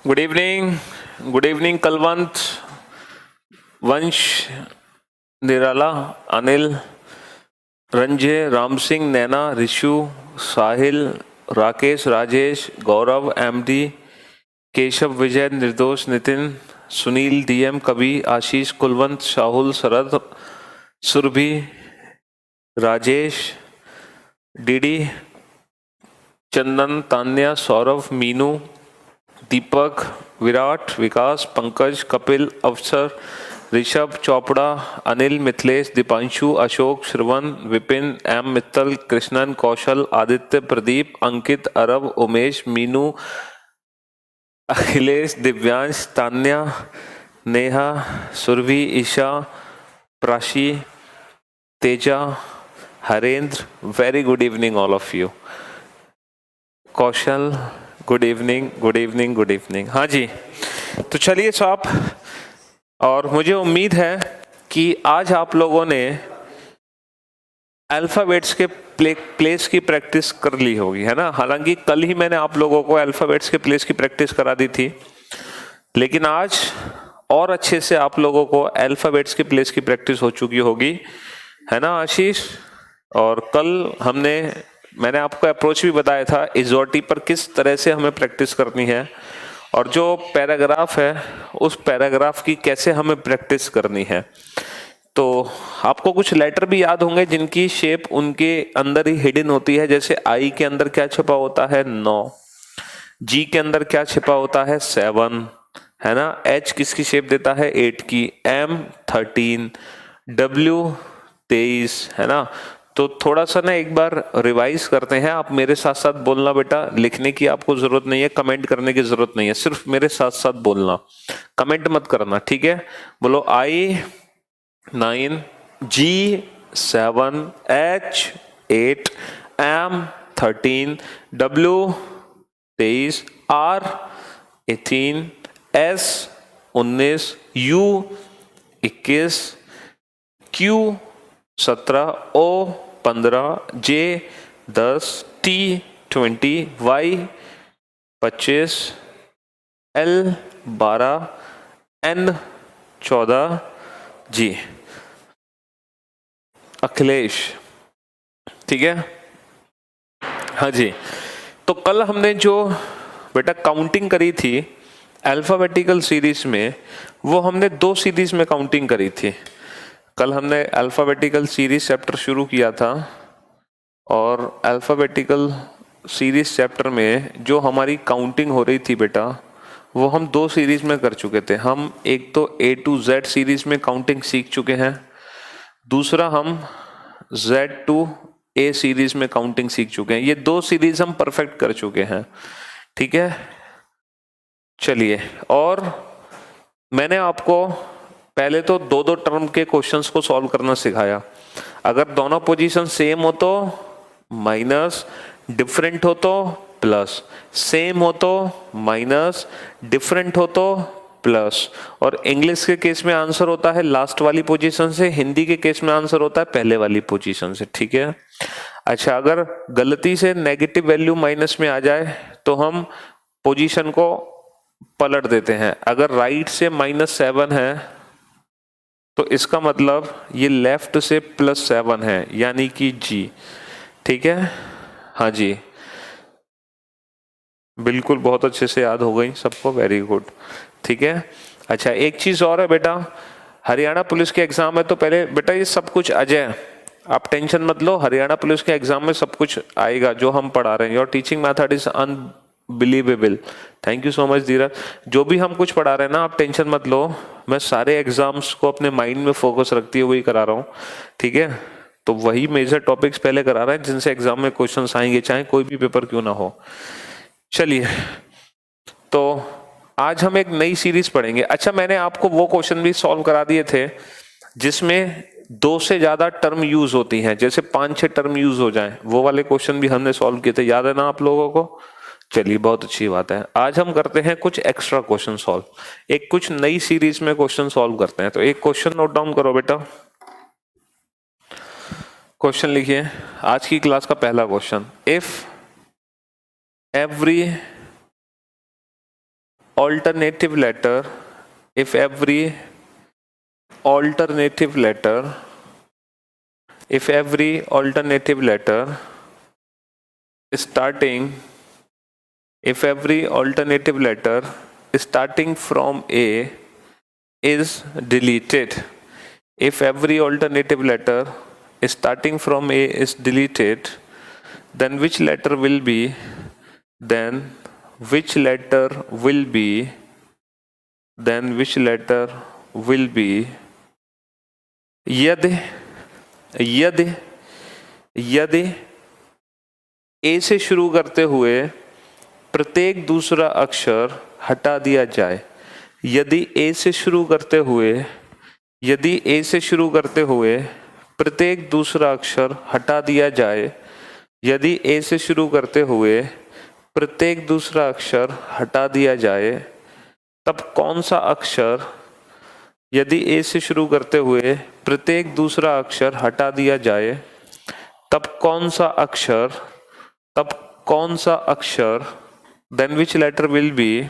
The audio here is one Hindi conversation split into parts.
Good evening Kalwant, Vansh, Nirala, Anil, Ranjay, Ram Singh, Naina, Rishu, Sahil, Rakesh, Rajesh, Gaurav, MD, Keshav, Vijay, Nirdosh, Nitin, Sunil, DM, Kavi, Ashish, Kulwant, Shahul, Sharad, Surbhi, Rajesh, DD, Chandan, Tanya, Saurabh, Meenu, Deepak, Virat, Vikas, Pankaj, Kapil, Avsar, Rishabh, Chopra, Anil, Mithilesh, Deepanshu, Ashok, Shravan, Vipin, M Mittal, Krishnan, Kaushal, Aditya, Pradeep, Ankit, Arab, Umesh, Meenu, Akhilesh, Divyansh, Tanya, Neha, Surbhi, Isha, Prashi, Teja, Harendra, very good evening all of you. Kaushal, good evening, good evening, good evening. हाँ जी, तो चलिए साहब, और मुझे उम्मीद है कि आज आप लोगों ने अल्फ़ाबेट्स के प्लेस की प्रैक्टिस कर ली होगी, है ना। हालांकि कल ही मैंने आप लोगों को अल्फ़ाबेट्स के प्लेस की प्रैक्टिस करा दी थी, लेकिन आज और अच्छे से आप लोगों को अल्फ़ाबेट्स के प्लेस की प्रैक्टिस हो चुकी होगी, है ना आशीष। और कल मैंने आपको अप्रोच भी बताया था इजोटी पर किस तरह से हमें प्रैक्टिस करनी है, और जो पैराग्राफ है उस पैराग्राफ की कैसे हमें प्रैक्टिस करनी है। तो आपको कुछ लेटर भी याद होंगे जिनकी शेप उनके अंदर ही हिडन होती है, जैसे आई के अंदर क्या छिपा होता है 9, जी के अंदर क्या छिपा होता है 7, है ना। एच किसकी शेप देता है 8 की, एम 13, डब्ल्यू 23, है ना। तो थोड़ा सा ना एक बार रिवाइज करते हैं, आप मेरे साथ साथ बोलना बेटा, लिखने की आपको जरूरत नहीं है, कमेंट करने की जरूरत नहीं है, सिर्फ मेरे साथ साथ बोलना, कमेंट मत करना, ठीक है। बोलो I 9, G 7, H 8, M 13, W 23, R 18, S 19, U 21, Q 17, O 15, J 10, T 20, Y 25, L 12, N 14, ji Akhilesh, ठीक है। हाँ जी, तो कल हमने जो बेटा काउंटिंग करी थी अल्फाबेटिकल सीरीज में, वो हमने 2 सीरीज में काउंटिंग करी थी। कल हमने अल्फाबेटिकल सीरीज चैप्टर शुरू किया था, और अल्फाबेटिकल सीरीज चैप्टर में जो हमारी काउंटिंग हो रही थी बेटा, वो हम 2 सीरीज में कर चुके थे। हम एक तो A to Z सीरीज में काउंटिंग सीख चुके हैं, दूसरा हम Z to A सीरीज में काउंटिंग सीख चुके हैं। ये 2 सीरीज हम परफेक्ट कर चुके हैं, ठीक है। चलिए, और मैंने आपको पहले तो 2-2 टर्म के क्वेश्चंस को सॉल्व करना सिखाया। अगर दोनों पोजीशन सेम हो तो माइनस, डिफरेंट हो तो प्लस, सेम हो तो माइनस, डिफरेंट हो तो प्लस। और इंग्लिश के केस में आंसर होता है लास्ट वाली पोजीशन से, हिंदी के केस में आंसर होता है पहले वाली पोजीशन से, ठीक है। अच्छा, अगर गलती से नेगेटिव वैल्यू माइनस में आ जाए तो हम पोजीशन को पलट देते हैं। अगर राइट से -7 है तो इसका मतलब ये लेफ्ट से +7 है, यानी कि जी, ठीक है। हाँ जी, बिल्कुल, बहुत अच्छे से याद हो गई सबको, वेरी गुड, ठीक है। अच्छा, एक चीज और है बेटा, हरियाणा पुलिस के एग्जाम है तो पहले बेटा ये सब कुछ अजय, आप टेंशन मत लो, हरियाणा पुलिस के एग्जाम में सब कुछ आएगा जो हम पढ़ा रहे हैं। Your teaching method is unbelievable, thank you so much Dheeraj. जो भी हम कुछ पढ़ा रहे हैं ना, आप टेंशन मत लो, मैं सारे एग्जाम्स को अपने माइंड में फोकस रखती है वही करा रहा हूँ, ठीक है। तो वही मेजर टॉपिक्स पहले करा रहे हैं जिनसे एग्जाम में क्वेश्चंस आएंगे, चाहे कोई भी पेपर क्यों ना हो। चलिए, तो आज हम एक नई सीरीज पढ़ेंगे। अच्छा, मैंने आपको वो क्वेश्चन भी सॉल्व करा दिए थे जिसमें 2 से ज्यादा टर्म यूज होती हैं, जैसे 5-6 टर्म यूज हो जाएं, वो वाले क्वेश्चन भी हमने सॉल्व किए थे, याद है ना आप लोगों को। चलिए, बहुत अच्छी बात है। आज हम करते हैं कुछ एक्स्ट्रा क्वेश्चन सॉल्व, एक कुछ नई सीरीज में क्वेश्चन सॉल्व करते हैं। तो एक क्वेश्चन नोट डाउन करो बेटा, क्वेश्चन लिखिए, आज की क्लास का पहला question, if every alternative letter, if every alternative letter starting from A is deleted, if every alternative letter starting from A is deleted, then which letter will be यदि A से शुरू करते हुए प्रत्येक दूसरा अक्षर हटा दिया जाए, यदि A से शुरू करते हुए प्रत्येक दूसरा अक्षर हटा दिया जाए, यदि A से शुरू करते हुए प्रत्येक दूसरा अक्षर हटा दिया जाए, तब कौन सा अक्षर, यदि A से शुरू करते हुए प्रत्येक दूसरा अक्षर हटा दिया जाए, तब कौन सा अक्षर then which letter will be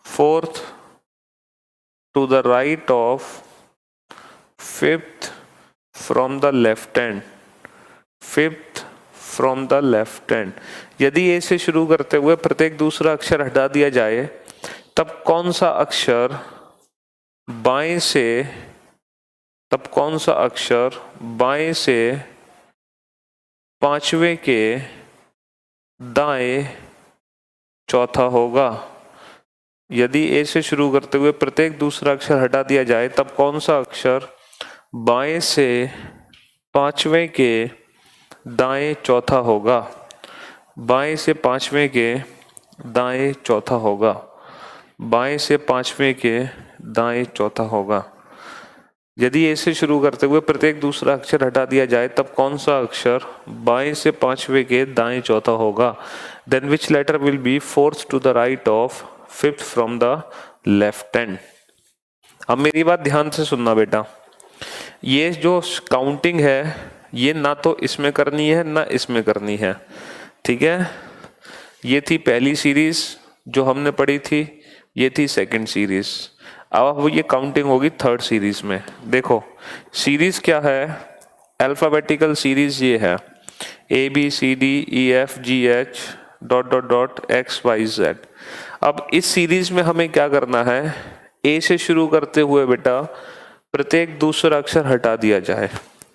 fourth to the right of fifth from the left hand, यदि A से शुरू करते हुए प्रत्येक दूसरा अक्षर हटा दिया जाए, तब कौन सा अक्षर बाएं से पांचवें के दाएं चौथा होगा। यदि A से शुरू करते हुए प्रत्येक दूसरा अक्षर हटा दिया जाए, तब कौन सा अक्षर बाएं से पांचवें के दाएं चौथा होगा, बाएं से पांचवें के दाएं चौथा होगा। यदि A से शुरू करते हुए प्रत्येक दूसरा अक्षर हटा दिया जाए, तब कौन सा अक्षर बाएं से पांचवें के दाएं चौथा होगा। Then which letter will be fourth to the right of fifth from the left hand? अब मेरी बात ध्यान से सुनना बेटा, ये जो काउंटिंग है ये ना तो इसमें करनी है ना इसमें करनी है, ठीक है। ये थी पहली सीरीज जो हमने पढ़ी थी, ये थी सेकंड सीरीज। अब ये काउंटिंग होगी थर्ड सीरीज में। देखो सीरीज क्या है, अल्फाबेटिकल सीरीज ये है ABCDEFGH ... XYZ। अब इस सीरीज में हमें क्या करना है, A से शुरू करते हुए बेटा प्रत्येक दूसरा अक्षर हटा दिया जाए,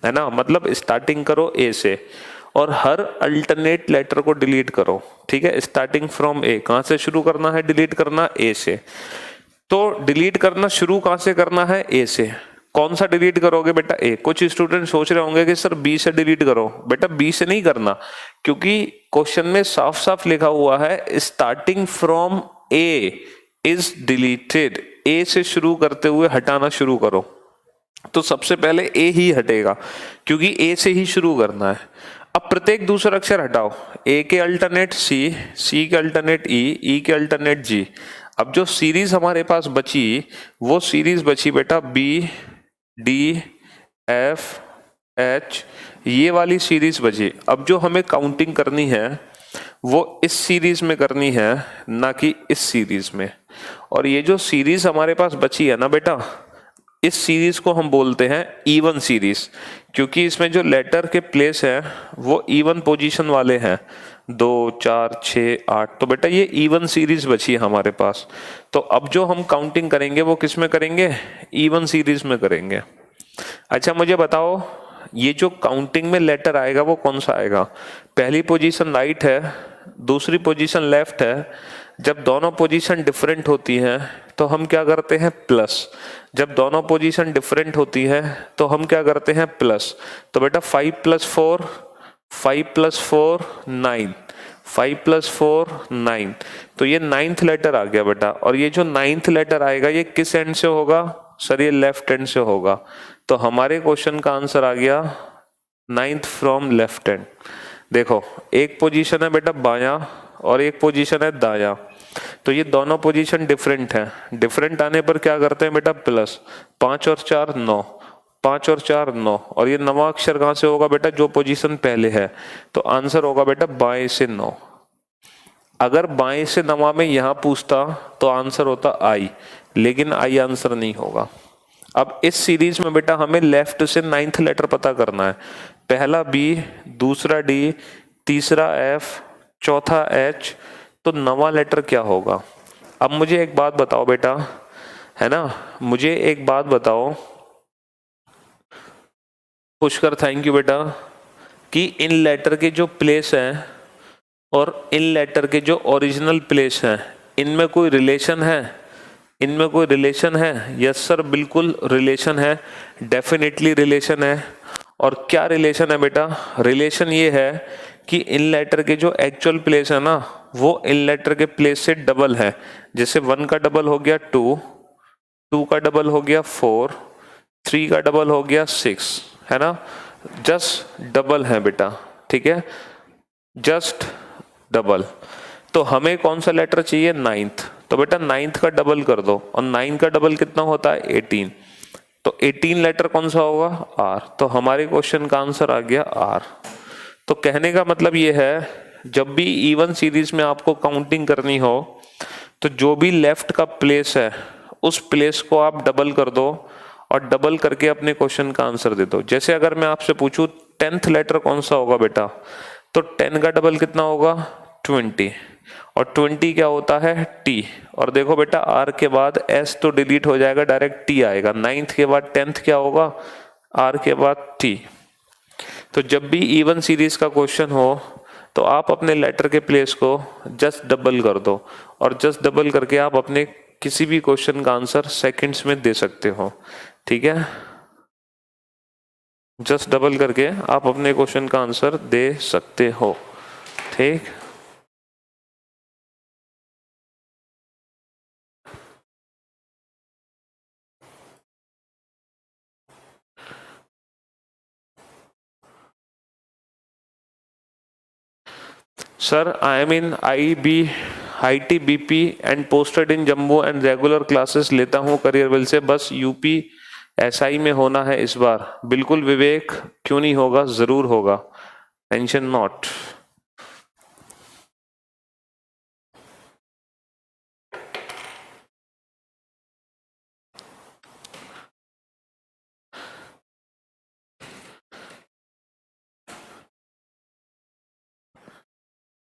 है ना। मतलब स्टार्टिंग करो A से और हर अल्टरनेट लेटर को डिलीट करो, ठीक है। स्टार्टिंग फ्रॉम A, कहां से शुरू करना है, डिलीट करना A से। तो डिलीट करना शुरू कहां से करना है, A से। कौन सा डिलीट करोगे बेटा, A। कुछ स्टूडेंट सोच रहे होंगे कि सर B से डिलीट करो, बेटा B से नहीं करना, क्योंकि क्वेश्चन में साफ साफ लिखा हुआ है starting from A is deleted. A से शुरू करते हुए हटाना शुरू करो, तो सबसे पहले A ही हटेगा क्योंकि A से ही शुरू करना है। अब प्रत्येक दूसरा अक्षर हटाओ, A के अल्टरनेट C, C के अल्टरनेट E, E के अल्टरनेट G। अब जो सीरीज हमारे पास बची वो सीरीज बची बेटा B D F H, ये वाली सीरीज बची। अब जो हमें काउंटिंग करनी है वो इस सीरीज में करनी है, ना कि इस सीरीज में। और ये जो सीरीज हमारे पास बची है ना बेटा, इस सीरीज को हम बोलते हैं इवन सीरीज, क्योंकि इसमें जो लेटर के प्लेस है वो इवन पोजीशन वाले हैं, 2 4 6 8। तो बेटा ये इवन सीरीज बची है हमारे पास। तो अब जो हम काउंटिंग करेंगे वो किस में करेंगे, इवन सीरीज में करेंगे। अच्छा मुझे बताओ, ये जो काउंटिंग में लेटर आएगा वो कौन सा आएगा। पहली पोजीशन राइट है, दूसरी पोजीशन लेफ्ट है। जब दोनों पोजीशन डिफरेंट होती हैं तो हम क्या करते हैं, प्लस। जब दोनों पोजीशन डिफरेंट होती है तो हम क्या करते हैं, प्लस। तो बेटा 5 + 4 9, 5 + 4 9। तो ये 9th लेटर आ गया बेटा। और ये जो 9th लेटर आएगा ये किस एंड से होगा, सर ये लेफ्ट हैंड से होगा। तो हमारे क्वेश्चन का आंसर आ गया 9th फ्रॉम लेफ्ट हैंड। देखो एक पोजीशन है बेटा बायां और एक पोजीशन है दायां, तो ये दोनों पोजीशन डिफरेंट हैं। डिफरेंट आने पर क्या करते हैं बेटा, प्लस। 5 और 4 9, 5 और 4 9। और ये 9वां अक्षर कहां से होगा बेटा, जो पोजीशन पहले है। तो आंसर होगा बेटा बाएं से 9। अगर बाएं से नवा में यहां पूछता तो आंसर होता आई, लेकिन आई आंसर नहीं होगा। अब इस सीरीज में बेटा हमें लेफ्ट से 9th लेटर पता करना है। पहला बी, दूसरा डी, तीसरा एफ, चौथा एच, तो नवा लेटर क्या होगा। अब मुझे एक बात बताओ बेटा, है ना, मुझे एक बात बताओ पुष्कर, थैंक यू बेटा, कि इन लेटर के जो प्लेस हैं और इन लेटर के जो ओरिजिनल प्लेस हैं इनमें कोई रिलेशन है, इनमें कोई रिलेशन है। यस सर, बिल्कुल रिलेशन है, डेफिनेटली रिलेशन है। और क्या रिलेशन है बेटा, रिलेशन ये है कि इन लेटर के जो एक्चुअल प्लेस है ना वो इन लेटर के प्लेस से डबल है। जैसे 1 का डबल हो गया 2, 2 का डबल हो गया 4, 3 का डबल हो गया 6, है ना, जस्ट डबल है बेटा, ठीक है, जस्ट डबल। तो हमें कौन सा लेटर चाहिए, 9th, तो बेटा 9th का डबल कर दो, और 9 का डबल कितना होता है 18, तो 18 लेटर कौन सा होगा, आर। तो हमारे क्वेश्चन का आंसर आ गया आर। तो कहने का मतलब ये है, जब भी इवन सीरीज में आपको काउंटिंग करनी हो तो जो भी लेफ्ट का प्लेस है उस प्लेस को आप डबल कर दो और डबल करके अपने क्वेश्चन का आंसर दे दो। जैसे अगर मैं आपसे पूछूं 10th लेटर कौन सा होगा बेटा, तो 10 का डबल कितना होगा 20, और 20 क्या होता है टी। और देखो बेटा आर के बाद एस तो डिलीट हो जाएगा, डायरेक्ट टी आएगा। 9th के बाद 10th क्या होगा, आर के बाद टी। तो जब भी इवन सीरीज का क्वेश्चन हो तो आप अपने लेटर के प्लेस को जस्ट डबल कर दो, और जस्ट डबल करके आप अपने किसी भी क्वेश्चन का आंसर सेकंड्स में दे सकते हो, ठीक है। जस्ट डबल करके आप अपने क्वेश्चन का आंसर दे सकते हो, ठीक। Sir, I am in ITBP and posted in Jammu and regular classes लेता हूँ करियरवेल से, बस यूपी एसआई में होना है इस बार। बिल्कुल विवेक, क्यों नहीं होगा, जरूर होगा, टेंशन नॉट।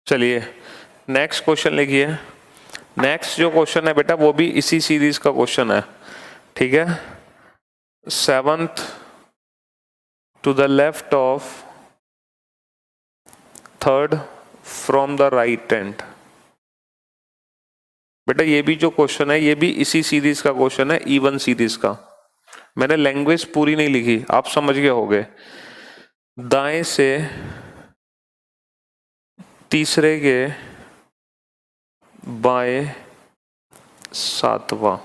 चलिए नेक्स्ट क्वेश्चन लिखिए। नेक्स्ट जो क्वेश्चन है बेटा वो भी इसी सीरीज का क्वेश्चन है, ठीक है। 7th to the left of 3rd from the right hand. बेटा ये भी जो क्वेश्चन है ये भी इसी सीरीज का क्वेश्चन है, इवन सीरीज का। मैंने लैंग्वेज पूरी नहीं लिखी, आप समझ गए होंगे। दाएं से तीसरे के बाएं 7वां,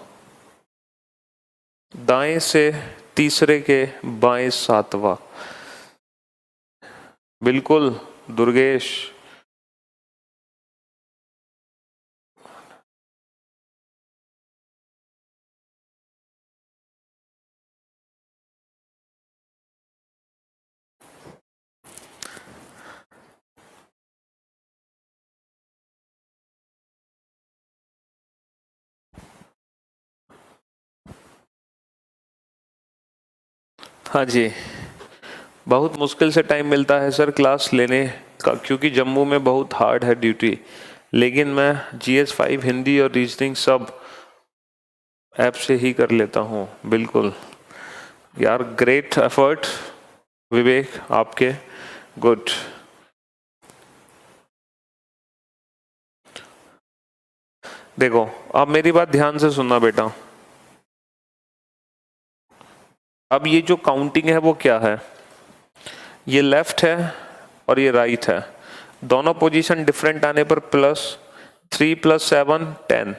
दाएं से तीसरे के बाएं 7वां, बिल्कुल दुर्गेश। हाँ जी, बहुत मुश्किल से टाइम मिलता है सर क्लास लेने का, क्योंकि जम्मू में बहुत हार्ड है ड्यूटी। लेकिन मैं GS5 हिंदी और रीजनिंग सब ऐप से ही कर लेता हूँ। बिल्कुल यार, ग्रेट एफर्ट विवेक आपके, गुड। देखो अब मेरी बात ध्यान से सुनना बेटा। अब ये जो काउंटिंग है वो क्या है, ये लेफ्ट है और ये राइट है। दोनों पोजीशन डिफरेंट आने पर +3 + 7 10,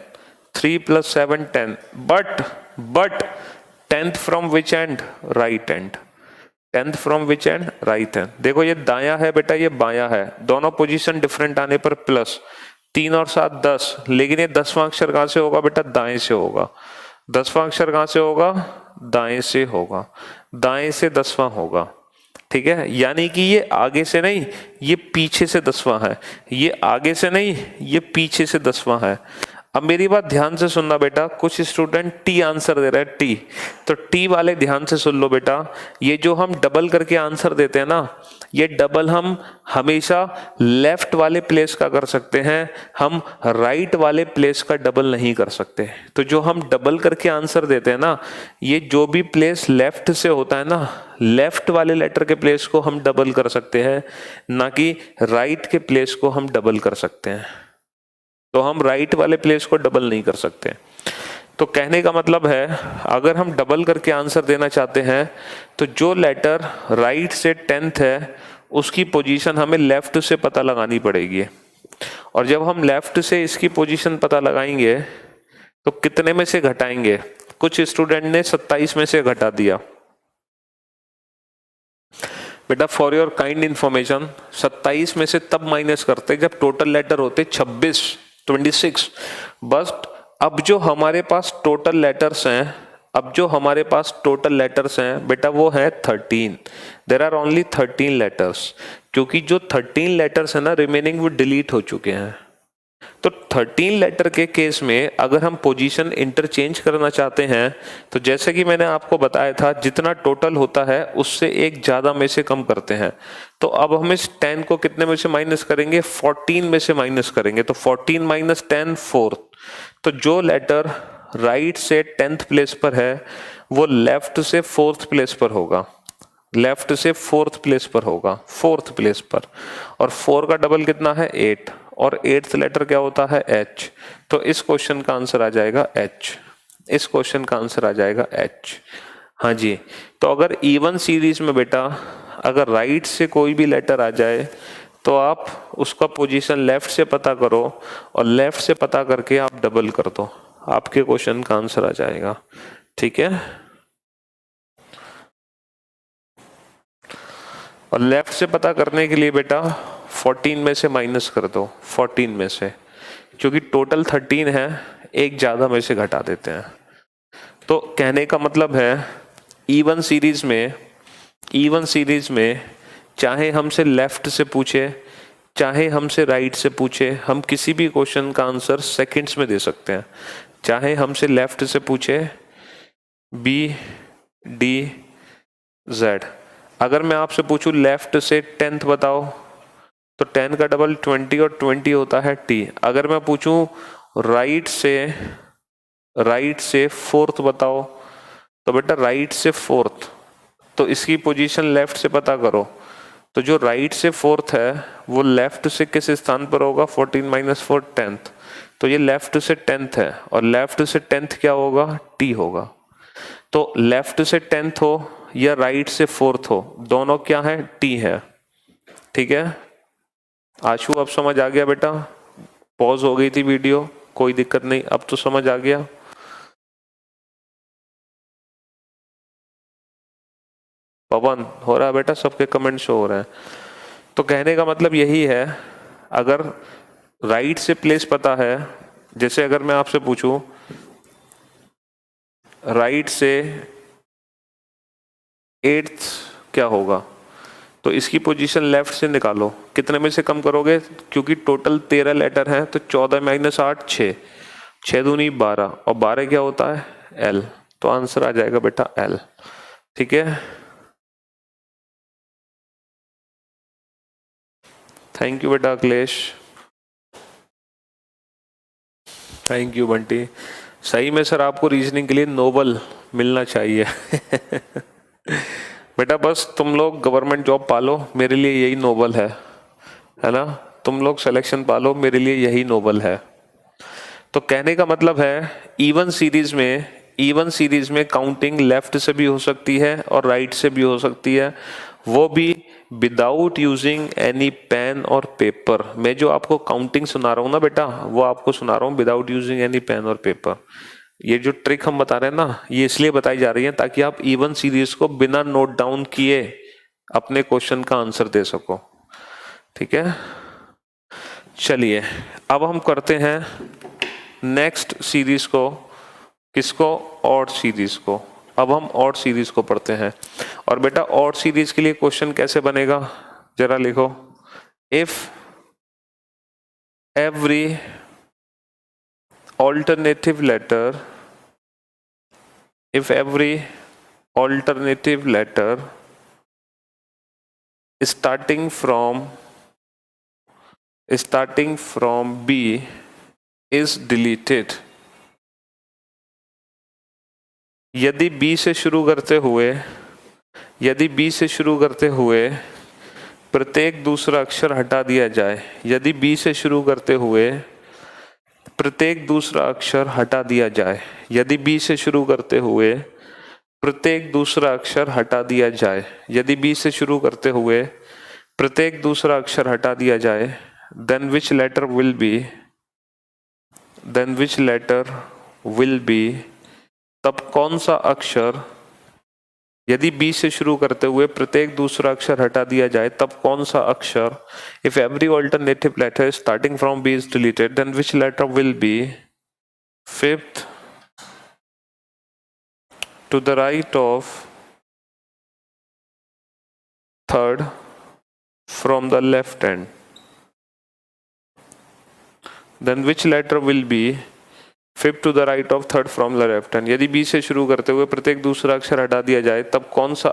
3 + 7 10, but 10th from which and, right and. 10th from which and, right and. देखो ये दाया है बेटा, ये बाया है, दोनों पोजीशन डिफरेंट आने पर +3 और 7 10, लेकिन ये 10वां अक्षर कहां से होगा बेटा, दाएं से होगा। 10वां अक्षर कहां से होगा, दाएं से होगा, दाएं से 10वां होगा। ठीक है, यानी कि ये आगे से नहीं, ये पीछे से 10वां है, ये आगे से नहीं, ये पीछे से 10वां है। अब मेरी बात ध्यान से सुनना बेटा, कुछ स्टूडेंट टी आंसर दे रहे हैं, टी, तो टी वाले ध्यान से सुन लो बेटा, ये जो हम डबल करके आंसर देते हैं ना, ये डबल हम हमेशा लेफ्ट वाले प्लेस का कर सकते हैं, हम राइट वाले प्लेस का डबल नहीं कर सकते। तो जो हम डबल करके आंसर देते हैं ना, ये जो भी प्लेस लेफ्ट से होता है ना, लेफ्ट वाले लेटर के प्लेस को हम डबल कर सकते हैं, ना कि राइट के प्लेस को हम डबल कर सकते हैं। तो हम राइट वाले प्लेस को डबल नहीं कर सकते। तो कहने का मतलब है, अगर हम डबल करके आंसर देना चाहते हैं तो जो लेटर राइट से 10th है उसकी पोजीशन हमें लेफ्ट से पता लगानी पड़ेगी। और जब हम लेफ्ट से इसकी पोजीशन पता लगाएंगे तो कितने में से घटाएंगे? कुछ स्टूडेंट ने 27 में से घटा दिया। बेटा फॉर योर काइंड इंफॉर्मेशन, 27 में से तब माइनस करते जब टोटल लेटर होते 26 बस। अब जो हमारे पास टोटल लेटर्स हैं, बेटा वो है 13। देयर आर ओनली 13 लेटर्स, क्योंकि जो 13 लेटर्स है ना रिमेनिंग वो डिलीट हो चुके हैं। तो 13 लेटर के केस में अगर हम पोजीशन इंटरचेंज करना चाहते हैं तो जैसे कि मैंने आपको बताया था, जितना टोटल होता है उससे एक ज्यादा में से कम करते हैं। तो अब हम इस 10 को कितने में से माइनस करेंगे? 14 में से माइनस करेंगे। तो 14 माइनस 10 4। तो जो लेटर राइट से 10th प्लेस पर है वो लेफ्ट से 4th प्लेस पर होगा, लेफ्ट से 4th प्लेस पर होगा, 4th प्लेस पर। और 4 का डबल कितना है? 8, और 8th लेटर क्या होता है? H। तो इस क्वेश्चन का आंसर आ जाएगा H, इस क्वेश्चन का आंसर आ जाएगा H। हाँ जी, तो अगर इवन सीरीज में बेटा अगर राइट से कोई भी लेटर आ जाए तो आप उसका पोजीशन लेफ्ट से पता करो और लेफ्ट से पता करके आप डबल कर दो, आपके क्वेश्चन का आंसर आ जाएगा। ठीक है, और लेफ्ट से पता करने के लिए बेटा 14 में से माइनस कर दो, 14 में से, क्योंकि टोटल 13 है, एक ज्यादा में से घटा देते हैं। तो कहने का मतलब है इवन सीरीज में चाहे हमसे लेफ्ट से पूछे चाहे हमसे राइट से पूछे, हम किसी भी क्वेश्चन का आंसर सेकंड्स में दे सकते हैं। चाहे हमसे लेफ्ट से पूछे B D Z, अगर मैं आपसे पूछूं लेफ्ट से 10th बताओ तो 10 का डबल 20 और 20 होता है T। अगर मैं पूछूं राइट से 4th बताओ तो बेटा राइट से 4th, तो इसकी पोजीशन लेफ्ट से पता करो। तो जो राइट से 4th है वो लेफ्ट से किस स्थान पर होगा? 14 माइनस 4 10th। तो ये लेफ्ट से 10th है और लेफ्ट से 10th क्या होगा? T होगा। तो लेफ्ट से 10th हो या राइट से 4th हो, दोनों क्या है? T है। ठीक है आशु, अब समझ आ गया बेटा? पॉज हो गई थी वीडियो, कोई दिक्कत नहीं, अब तो समझ आ गया। पवन हो रहा है बेटा? सबके कमेंट शो हो रहे हैं। तो कहने का मतलब यही है, अगर राइट से प्लेस पता है, जैसे अगर मैं आपसे पूछूं राइट से 8th क्या होगा, तो इसकी पोजीशन लेफ्ट से निकालो, कितने में से कम करोगे? क्योंकि टोटल 13 लेटर हैं, तो 14 माइनस 8 6, 6 दूनी 12, और 12 क्या होता है? L। तो आंसर आ जाएगा बेटा L। ठीक है, थैंक यू बेटा अखिलेश, थैंक यू बंटी। सही में सर आपको रीजनिंग के लिए नोबल मिलना चाहिए। बेटा बस तुम लोग गवर्नमेंट जॉब पालो, मेरे लिए यही नोबल है ना? तुम लोग सिलेक्शन पालो, मेरे लिए यही नोबल है। तो कहने का मतलब है इवन सीरीज में काउंटिंग लेफ्ट से भी हो सकती है और राइट से भी हो सकती है, वो भी विदाउट यूजिंग एनी पेन और पेपर। मैं जो आपको काउंटिंग सुना रहा हूँ ना बेटा, वो आपको सुना रहा हूँ विदाउट यूजिंग एनी पेन और पेपर। ये जो ट्रिक हम बता रहे हैं ना, ये इसलिए बताई जा रही है ताकि आप इवन सीरीज को बिना नोट डाउन किए अपने क्वेश्चन का आंसर दे सको। ठीक है, चलिए अब हम करते हैं नेक्स्ट सीरीज को, किसको? ऑड सीरीज को। अब हम ऑड सीरीज को पढ़ते हैं, और बेटा और सीरीज के लिए क्वेश्चन कैसे बनेगा जरा लिखो, if every alternative letter if every alternative letter starting from B is deleted, यदि B से शुरू करते हुए प्रत्येक दूसरा अक्षर हटा दिया जाए, यदि B से शुरू करते हुए प्रत्येक दूसरा अक्षर हटा दिया जाए, यदि B से शुरू करते हुए प्रत्येक दूसरा अक्षर हटा दिया जाए, यदि B से शुरू करते हुए प्रत्येक दूसरा अक्षर हटा दिया जाए, then which letter will be, तब कौन सा अक्षर, यदि B से शुरू करते हुए प्रत्येक दूसरा अक्षर हटा दिया जाए तब कौन सा अक्षर, if every alternative letter starting from B is deleted, then which letter will be fifth to the right of third from the left hand, then which letter will be fifth to the right of third from the left hand, यदि B से शुरू करते हुए प्रत्येक दूसरा अक्षर हटा दिया जाए तब कौन सा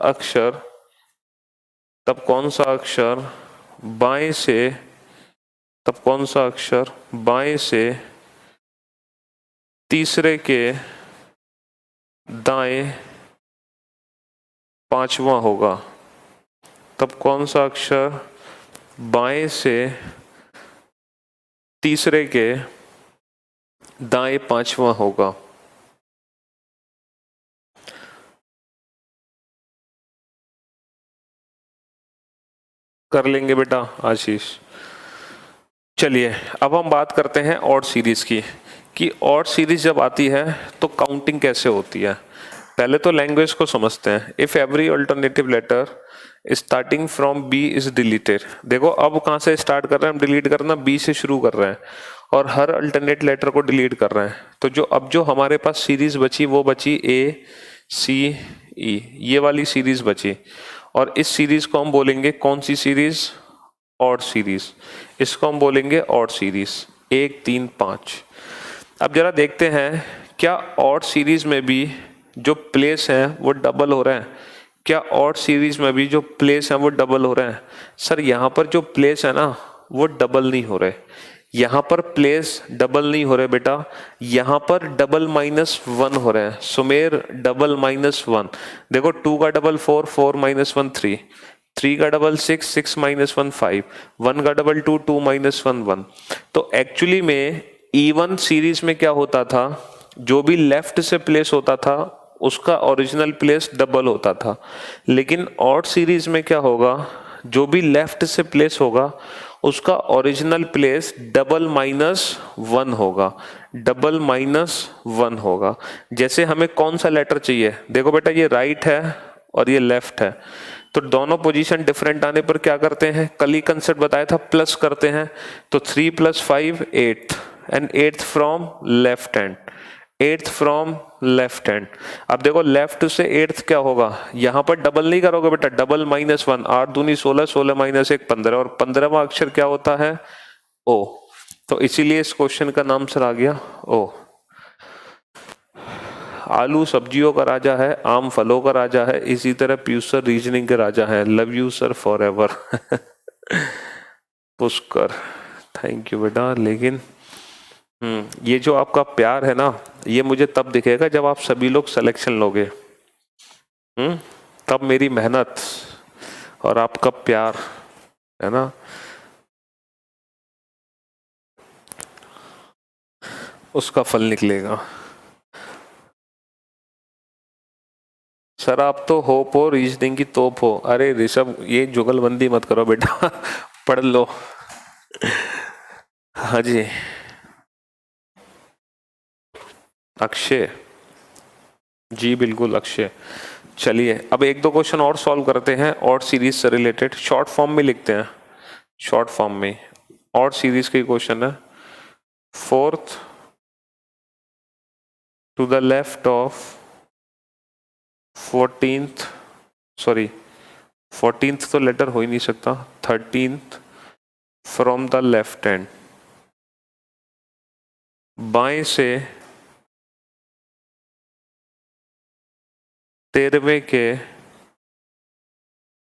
अक्षर बाएं से तीसरे के दाएं पांचवा होगा, तब कौन सा अक्षर बाएं से तीसरे के दाएं पांचवा होगा। कर लेंगे बेटा आशीष। चलिए अब हम बात करते हैं ऑड सीरीज की, कि ऑड सीरीज जब आती है तो काउंटिंग कैसे होती है। पहले तो लैंग्वेज को समझते हैं। If every alternative letter starting from B is deleted, देखो अब कहाँ से स्टार्ट कर रहे हैं हम डिलीट करना, बी से शुरू कर रहे हैं और हर अल्टरनेट लेटर को डिलीट कर रहे हैं। तो जो हमारे पास सीरीज बची वो बची ए सी ई, ये वाली सीरीज बची और इस सीरीज को हम बोलेंगे कौन सी सीरीज, ऑड सीरीज। इसको हम बोलेंगे ऑड सीरीज 1 3 5। अब जरा देखते हैं क्या ऑड सीरीज में भी जो प्लेस हैं वो डबल हो रहे हैं, क्या ऑड सीरीज में भी जो प्लेस हैं वो डबल हो रहे हैं। सर यहाँ पर जो प्लेस है ना वो डबल नहीं हो रहे, यहाँ पर प्लेस डबल नहीं हो रहे बेटा, यहाँ पर डबल -1 हो रहे हैं। सुमेर डबल -1, देखो 2 का डबल 4, 4 -1 3, 3 का डबल 6, 6 -1 5, 1 का डबल 2, 2 -1 1। तो एक्चुअली में इवन सीरीज में क्या होता था, जो भी लेफ्ट से प्लेस होता था उसका ओरिजिनल प्लेस डबल होता था, लेकिन ऑड सीरीज में क्या होगा, जो भी लेफ्ट से प्लेस होगा उसका ओरिजिनल प्लेस डबल -1 होगा, डबल -1 होगा। जैसे हमें कौन सा लेटर चाहिए, देखो बेटा ये राइट है और ये लेफ्ट है, तो दोनों पोजीशन डिफरेंट आने पर क्या करते हैं, कल ही कंसेप्ट बताया था, प्लस करते हैं। तो 3 + 5 8 and 8th from left hand, 8th from left hand. अब देखो लेफ्ट से 8th क्या होगा, यहाँ पर डबल नहीं करोगे बेटा, डबल -1, 8 दूनी 16, 16 - 1 15, और 15वां अक्षर क्या होता है, ओ। तो इसीलिए इस क्वेश्चन का नाम सर आ गया ओ। आलू सब्जियों का राजा है, आम फलों का राजा है, इसी तरह पीयूष सर रीजनिंग के राजा है। Love you sir for ever. Pushkar thank you बेटा। लेकिन ये जो आपका प्यार है ना, ये मुझे तब दिखेगा जब आप सभी लोग सिलेक्शन लोगे, तब मेरी मेहनत और आपका प्यार है ना उसका फल निकलेगा। सर आप तो होप हो, रीजनिंग की तोप हो। अरे ऋषभ ये जुगलबंदी मत करो बेटा, पढ़ लो। हाँ जी अक्षय जी, बिल्कुल अक्षय। चलिए अब 1-2 क्वेश्चन और सॉल्व करते हैं और सीरीज से रिलेटेड, शॉर्ट फॉर्म में लिखते हैं। शॉर्ट फॉर्म में और सीरीज के क्वेश्चन है, 4th to the left of 14th sorry 14th तो लेटर हो ही नहीं सकता, 13th from the left hand, बाएं से 13वें के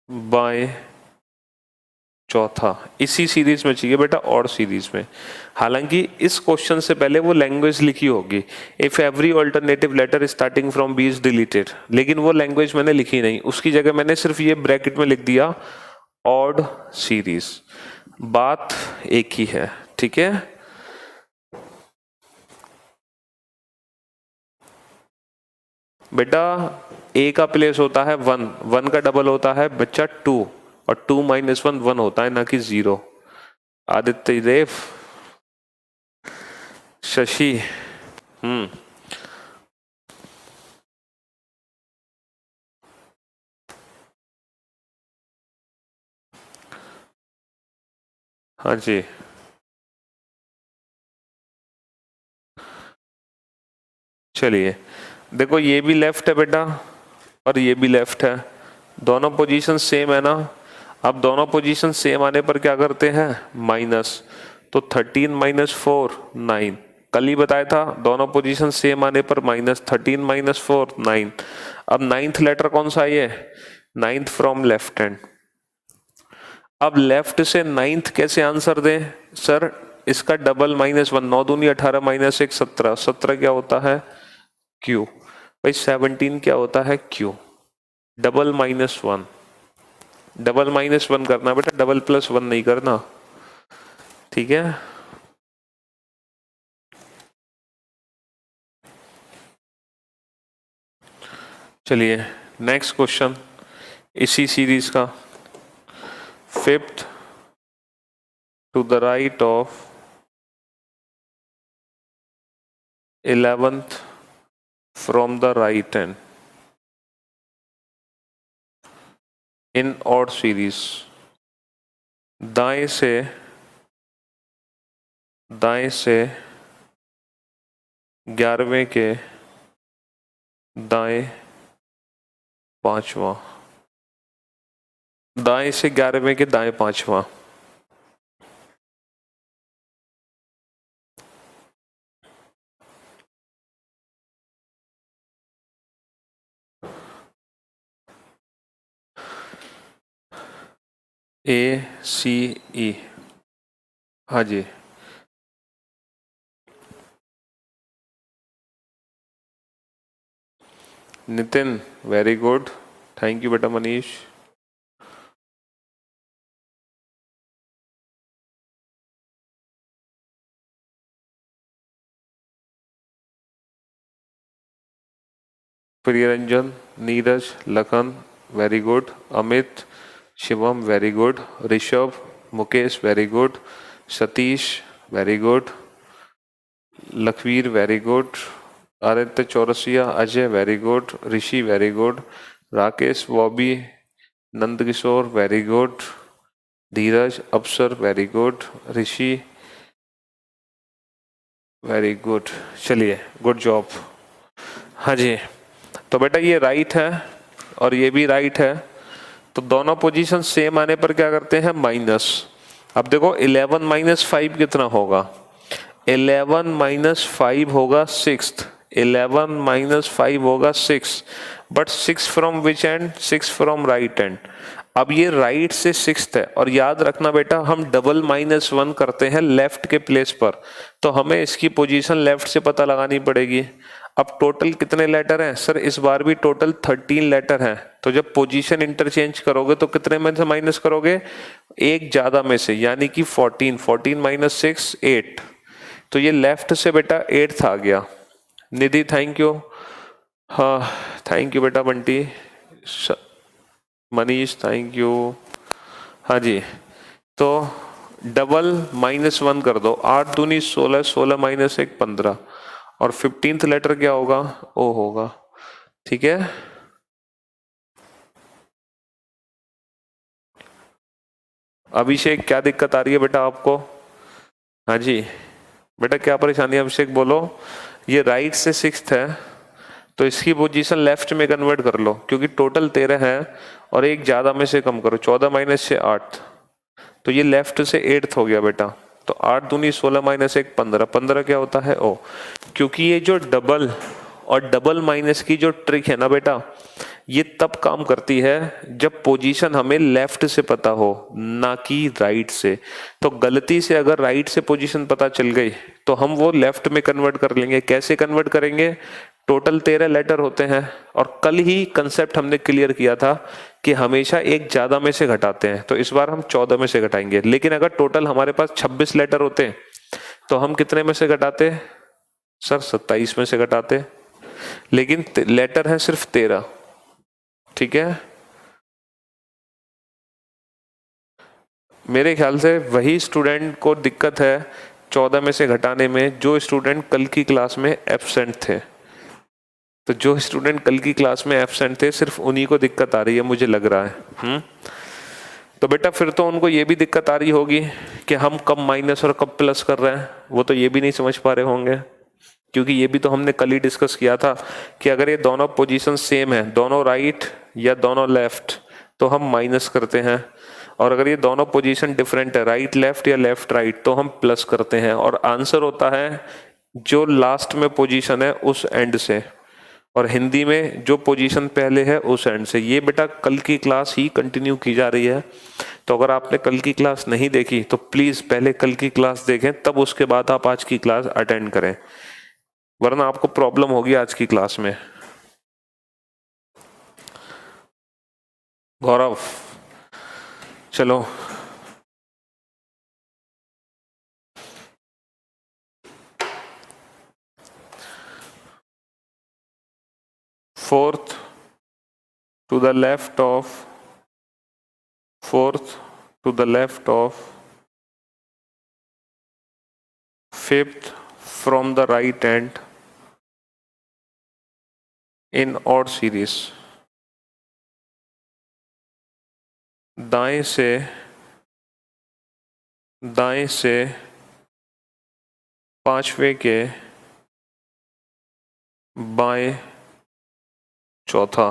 बाएं चौथा, इसी सीरीज में चाहिए बेटा, और सीरीज में। हालांकि इस क्वेश्चन से पहले वो लैंग्वेज लिखी होगी, if every alternative letter starting from B is deleted, लेकिन वो लैंग्वेज मैंने लिखी नहीं, उसकी जगह मैंने सिर्फ ये ब्रैकेट में लिख दिया ऑड सीरीज। बात एक ही है, ठीक है। बेटा ए का प्लेस होता है 1, 1 का डबल होता है बच्चा 2, और 2 माइनस 1 1 होता है, ना कि 0। आदित्य देव, शशि, हाँ जी, चलिए देखो ये भी लेफ्ट है बेटा और ये भी लेफ्ट है, दोनों पोजीशन सेम है ना। अब दोनों पोजीशन सेम आने पर क्या करते हैं, माइनस, तो 13 माइनस 4 9, कल ही बताया था दोनों पोजीशन सेम आने पर माइनस, 13 माइनस 4 9। अब नाइन्थ लेटर कौन सा है, नाइन्थ फ्रॉम लेफ्ट हैंड। अब लेफ्ट से नाइन्थ कैसे आंसर दें सर, इसका डबल -1, 9 दूनी 18 माइनस 1 17, 17 क्या होता है क्यू, भाई 17 क्या होता है क्यू, डबल -1, डबल -1 करना बेटा, डबल +1 नहीं करना, ठीक है। चलिए नेक्स्ट क्वेश्चन इसी सीरीज का, 5th to the right of 11th from the right hand in odd series, दाएं से 11वें के दाएं पांचवा, दाएं से 11वें के दाएं पांचवा। ACE, हाँ जी, Nitin very good, thank you बेटा Manish. Priyaranjan, Neeraj, Lakhan very good, Amit, Shivam very good, Rishabh, Mukesh very good, Satish very good, Lakhvir very good, Aditya Chaurasia, Ajay very good, Rishi very good, Rakesh, Bobby, Nandkishore very good, Dheeraj, Afsar very good, Rishi very good. चलिए गुड जॉब, हाँ जी। तो बेटा ये राइट है और ये भी राइट है, तो दोनों पोजीशन सेम आने पर क्या करते हैं, माइनस। अब देखो 11 माइनस 5 कितना होगा, 11 माइनस 5 होगा 6th, 11 माइनस 5 होगा 6, but 6 from which and, 6 from right and. अब ये राइट से 6th है, और याद रखना बेटा हम डबल -1 करते हैं लेफ्ट के प्लेस पर, तो हमें इसकी पोजीशन लेफ्ट से पता लगानी पड़ेगी। अब टोटल कितने लेटर हैं सर, इस बार भी टोटल 13 लेटर हैं, तो जब पोजीशन इंटरचेंज करोगे तो कितने में से माइनस करोगे, एक ज्यादा में से, यानी कि 14, 14 माइनस 6 8, तो ये लेफ्ट से बेटा 8th आ गया। निधि थैंक यू, हाँ थैंक यू बेटा बंटी, मनीष थैंक यू, हाँ जी। तो डबल -1 कर दो, 8 दूनी 16, 16 माइनस 1 15, और 15th लेटर क्या होगा, ओ होगा, ठीक है। अभिषेक क्या दिक्कत आ रही है बेटा आपको, हाँ जी बेटा क्या परेशानी है अभिषेक बोलो। ये राइट से 6th है, तो इसकी पोजीशन लेफ्ट में कन्वर्ट कर लो, क्योंकि टोटल 13 है और एक ज्यादा में से कम करो, 14 माइनस 6 8, तो ये लेफ्ट से 8th हो गया बेटा। तो 8 दूनी 16 माइनस 1 15, 15 क्या होता है ओ। क्योंकि ये जो डबल और डबल माइनस की जो ट्रिक है ना बेटा, ये तब काम करती है जब पोजीशन हमें लेफ्ट से पता हो ना कि राइट से। तो गलती से अगर राइट से पोजीशन पता चल गई तो हम वो लेफ्ट में कन्वर्ट कर लेंगे। कैसे कन्वर्ट करेंगे? टोटल 13 लेटर होते हैं और कल ही कंसेप्ट हमने क्लियर किया था कि हमेशा एक ज्यादा में से घटाते हैं, तो इस बार हम 14 में से घटाएंगे। लेकिन अगर टोटल हमारे पास 26 लेटर होते तो हम कितने में से घटाते सर? 27 में से घटाते। लेकिन लेटर है सिर्फ 13, ठीक है। मेरे ख्याल से वही स्टूडेंट को दिक्कत है 14 में से घटाने में जो स्टूडेंट कल की क्लास में एब्सेंट थे। तो जो स्टूडेंट कल की क्लास में एब्सेंट थे सिर्फ उन्हीं को दिक्कत आ रही है, मुझे लग रहा है। तो बेटा फिर तो उनको ये भी दिक्कत आ रही होगी कि हम कब माइनस और कब प्लस कर रहे हैं, वो तो ये भी नहीं समझ पा रहे होंगे, क्योंकि ये भी तो हमने कल ही डिस्कस किया था कि अगर ये दोनों पोजीशन सेम है, दोनों राइट या दोनों लेफ्ट, तो हम माइनस करते हैं। और अगर ये दोनों पोजीशन डिफरेंट है, राइट लेफ्ट या लेफ्ट राइट, तो हम प्लस करते हैं। और आंसर होता है जो लास्ट में पोजीशन है उस एंड से, और हिंदी में जो पोजीशन पहले है उस एंड से। ये बेटा कल की क्लास ही कंटिन्यू की जा रही है। तो अगर आपने कल की क्लास नहीं देखी तो प्लीज पहले कल की क्लास देखें, तब उसके बाद आप आज की क्लास अटेंड करें, वरना आपको प्रॉब्लम होगी आज की क्लास में। गौरव चलो, fourth to the left of, fourth to the left of fifth from the right end in odd series. दाएं से पांचवे के बाएं चौथा,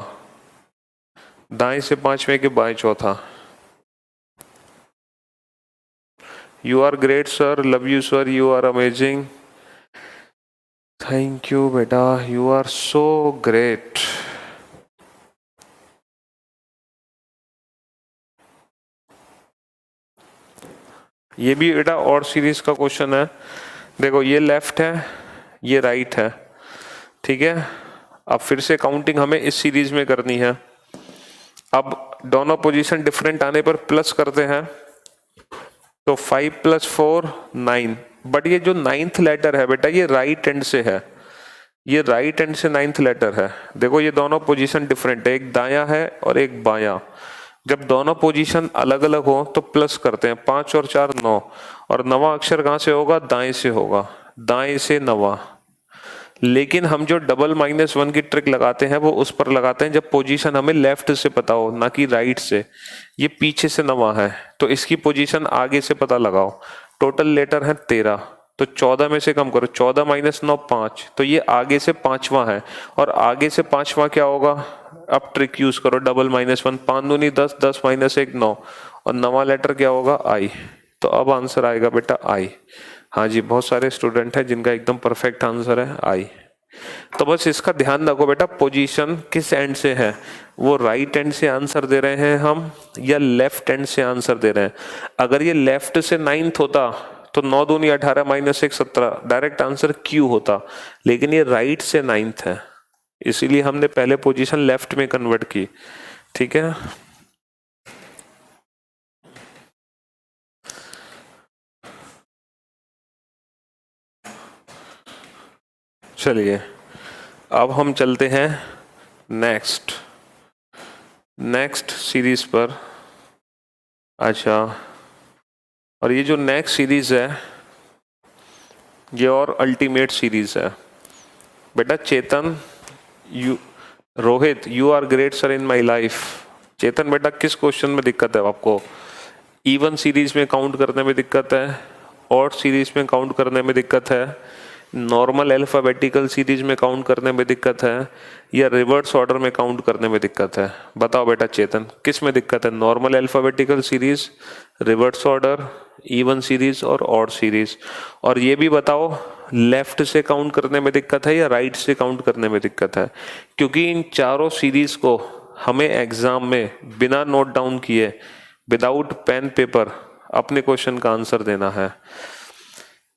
दाएं से पांचवे के बाएं चौथा। You are great sir, love you sir, you are amazing, thank you बेटा, यू आर सो ग्रेट। ये भी बेटा और सीरीज का क्वेश्चन है। देखो ये लेफ्ट है, ये राइट है, ठीक है। अब फिर से काउंटिंग हमें इस सीरीज में करनी है। अब दोनों पोजीशन डिफरेंट आने पर प्लस करते हैं, तो 5 + 4 9। बट ये जो 9th लेटर है बेटा ये राइट एंड से है, ये राइट एंड से 9th लेटर है। देखो ये दोनों पोजीशन डिफरेंट है, एक दायां है और एक बायां। जब दोनों पोजीशन अलग अलग हो तो प्लस करते हैं, 5 और 4 9, और नवा अक्षर कहां से होगा? दाएं से होगा, दाएं से नवा। लेकिन हम जो डबल -1 की ट्रिक लगाते हैं वो उस पर लगाते हैं जब पोजीशन हमें लेफ्ट से पता हो ना कि राइट से। ये पीछे से नवा है तो इसकी पोजीशन आगे से पता लगाओ। टोटल लेटर है 13, तो 14 में से कम करो, 14 - 9 5, तो ये आगे से पांचवा है। और आगे से पांचवा क्या होगा? अब ट्रिक यूज करो, डबल -1, 5 दूनी 10, 10 - 1 9, और नवा लेटर क्या होगा? आई। तो अब आंसर आएगा बेटा आई। हाँ जी, बहुत सारे स्टूडेंट हैं जिनका एकदम परफेक्ट आंसर है आई। तो बस इसका ध्यान रखो बेटा, पोजीशन किस एंड से है, वो राइट एंड से आंसर दे रहे हैं हम या लेफ्ट एंड से आंसर दे रहे हैं। अगर ये लेफ्ट से 9th होता तो 9 दूनी 18 - 1 17, डायरेक्ट आंसर क्यू होता। लेकिन ये राइट से 9th है, इसीलिए हमने पहले पोजीशन लेफ्ट में कन्वर्ट की, ठीक है। चलिए अब हम चलते हैं नेक्स्ट सीरीज पर। अच्छा, और ये जो नेक्स्ट सीरीज है ये और अल्टीमेट सीरीज है बेटा। Chetan, Rohit, you are great sir in my life. Chetan बेटा किस क्वेश्चन में दिक्कत है आपको? इवन सीरीज में काउंट करने में दिक्कत है, ऑड सीरीज में काउंट करने में दिक्कत है, नॉर्मल अल्फाबेटिकल सीरीज में काउंट करने में दिक्कत है या रिवर्स ऑर्डर में काउंट करने में दिक्कत है? बताओ बेटा चेतन, किस में दिक्कत है? Normal alphabetical series, reverse order, even series और ऑड सीरीज। और ये भी बताओ लेफ्ट से काउंट करने में दिक्कत है या राइट से काउंट करने में दिक्कत है? क्योंकि इन चारों सीरीज को हमें एग्जाम में बिना नोट डाउन किए, विदाउट पेन पेपर, अपने क्वेश्चन का आंसर देना है।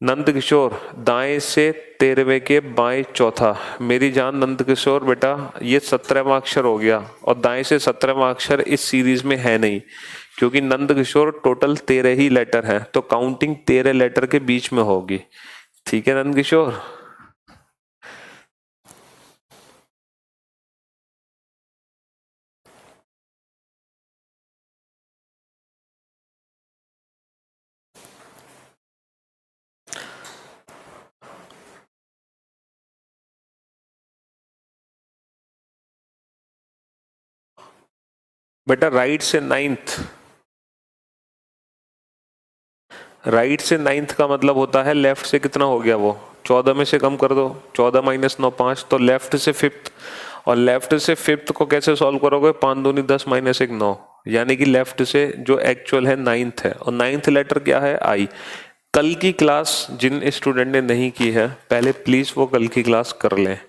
नंद किशोर, दाएं से 13वें के बाएं चौथा। मेरी जान नंद किशोर बेटा, ये 17वां अक्षर हो गया और दाएं से 17वां अक्षर इस सीरीज में है नहीं, क्योंकि नंद किशोर टोटल 13 ही लेटर है, तो काउंटिंग 13 लेटर के बीच में होगी। ठीक है नंद किशोर? बेटा राइट से नाइन्थ, राइट से नाइन्थ का मतलब होता है लेफ्ट से कितना हो गया वो, 14 में से कम कर दो, 14 माइनस 9 5, तो लेफ्ट से फिफ्थ। और लेफ्ट से फिफ्थ को कैसे सॉल्व करोगे? 5 दूनी 10 माइनस 1 9, यानी कि लेफ्ट से जो एक्चुअल है नाइन्थ है, और नाइन्थ लेटर क्या है? आई। कल की क्लास जिन स्टूडेंट ने नहीं की है, पहले प्लीज वो कल की क्लास कर लें,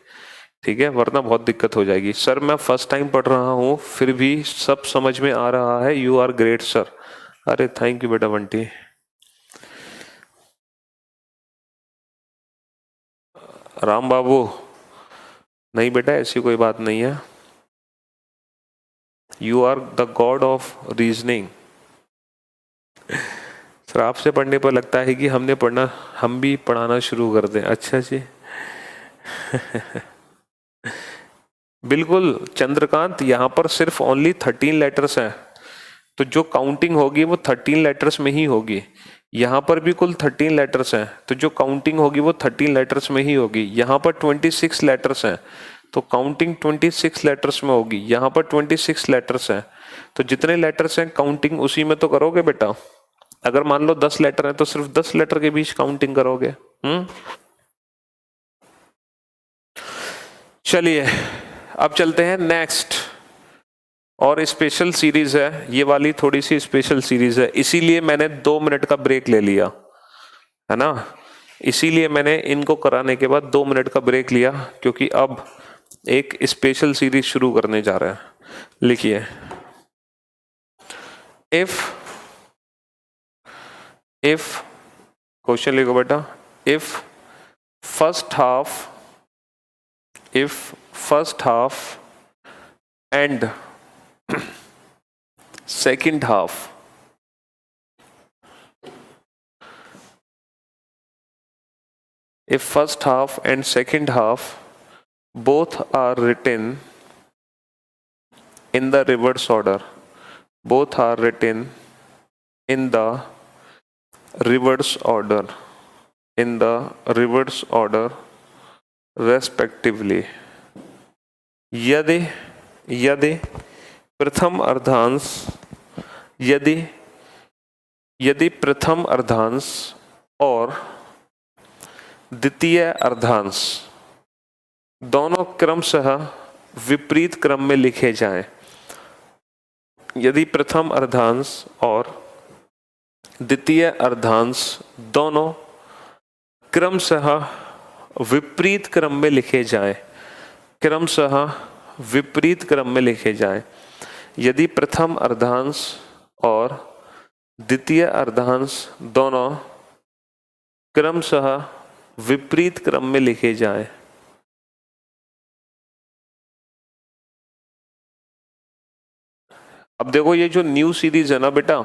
ठीक है, वरना बहुत दिक्कत हो जाएगी। सर मैं फर्स्ट टाइम पढ़ रहा हूँ फिर भी सब समझ में आ रहा है, यू आर ग्रेट सर। अरे थैंक यू बेटा बंटी। राम बाबू, नहीं बेटा ऐसी कोई बात नहीं है, you are the god of reasoning. Sir आपसे पढ़ने पर लगता है कि हमने पढ़ना, हम भी पढ़ाना शुरू कर दें। अच्छा जी। बिल्कुल चंद्रकांत, यहाँ पर सिर्फ ओनली 13 लेटर्स हैं, तो जो काउंटिंग होगी वो 13 लेटर्स में ही होगी। यहाँ पर भी कुल 13 लेटर्स हैं, तो जो काउंटिंग होगी वो 13 लेटर्स में ही होगी। यहाँ पर 26 लेटर्स हैं, तो काउंटिंग 26 लेटर्स में होगी। यहाँ पर 26 लेटर्स हैं, तो जितने लेटर्स हैं काउंटिंग उसी में तो करोगे बेटा। अगर मान लो 10 लेटर हैं तो सिर्फ 10 लेटर के बीच काउंटिंग करोगे। चलिए अब चलते हैं नेक्स्ट, और स्पेशल सीरीज है ये वाली, थोड़ी सी स्पेशल सीरीज है, इसीलिए मैंने 2 मिनट का ब्रेक ले लिया है ना, इसीलिए मैंने इनको कराने के बाद 2 मिनट का ब्रेक लिया, क्योंकि अब एक स्पेशल सीरीज शुरू करने जा रहे हैं। लिखिए, इफ क्वेश्चन लिखो बेटा, if first half and second half if first half and second half both are written in the reverse order, both are written in the reverse order, in the reverse order respectively, यदि प्रथम अर्धांश, यदि प्रथम अर्धांश और द्वितीय अर्धांश दोनों क्रमशः विपरीत क्रम में लिखे जाएं, यदि प्रथम अर्धांश और द्वितीय अर्धांश दोनों क्रमशः विपरीत क्रम में लिखे जाएं, क्रमशः विपरीत क्रम में लिखे जाएं, यदि प्रथम अर्धांश और द्वितीय अर्धांश दोनों क्रमशः विपरीत क्रम में लिखे जाएं। अब देखो ये जो न्यू सीरीज है ना बेटा,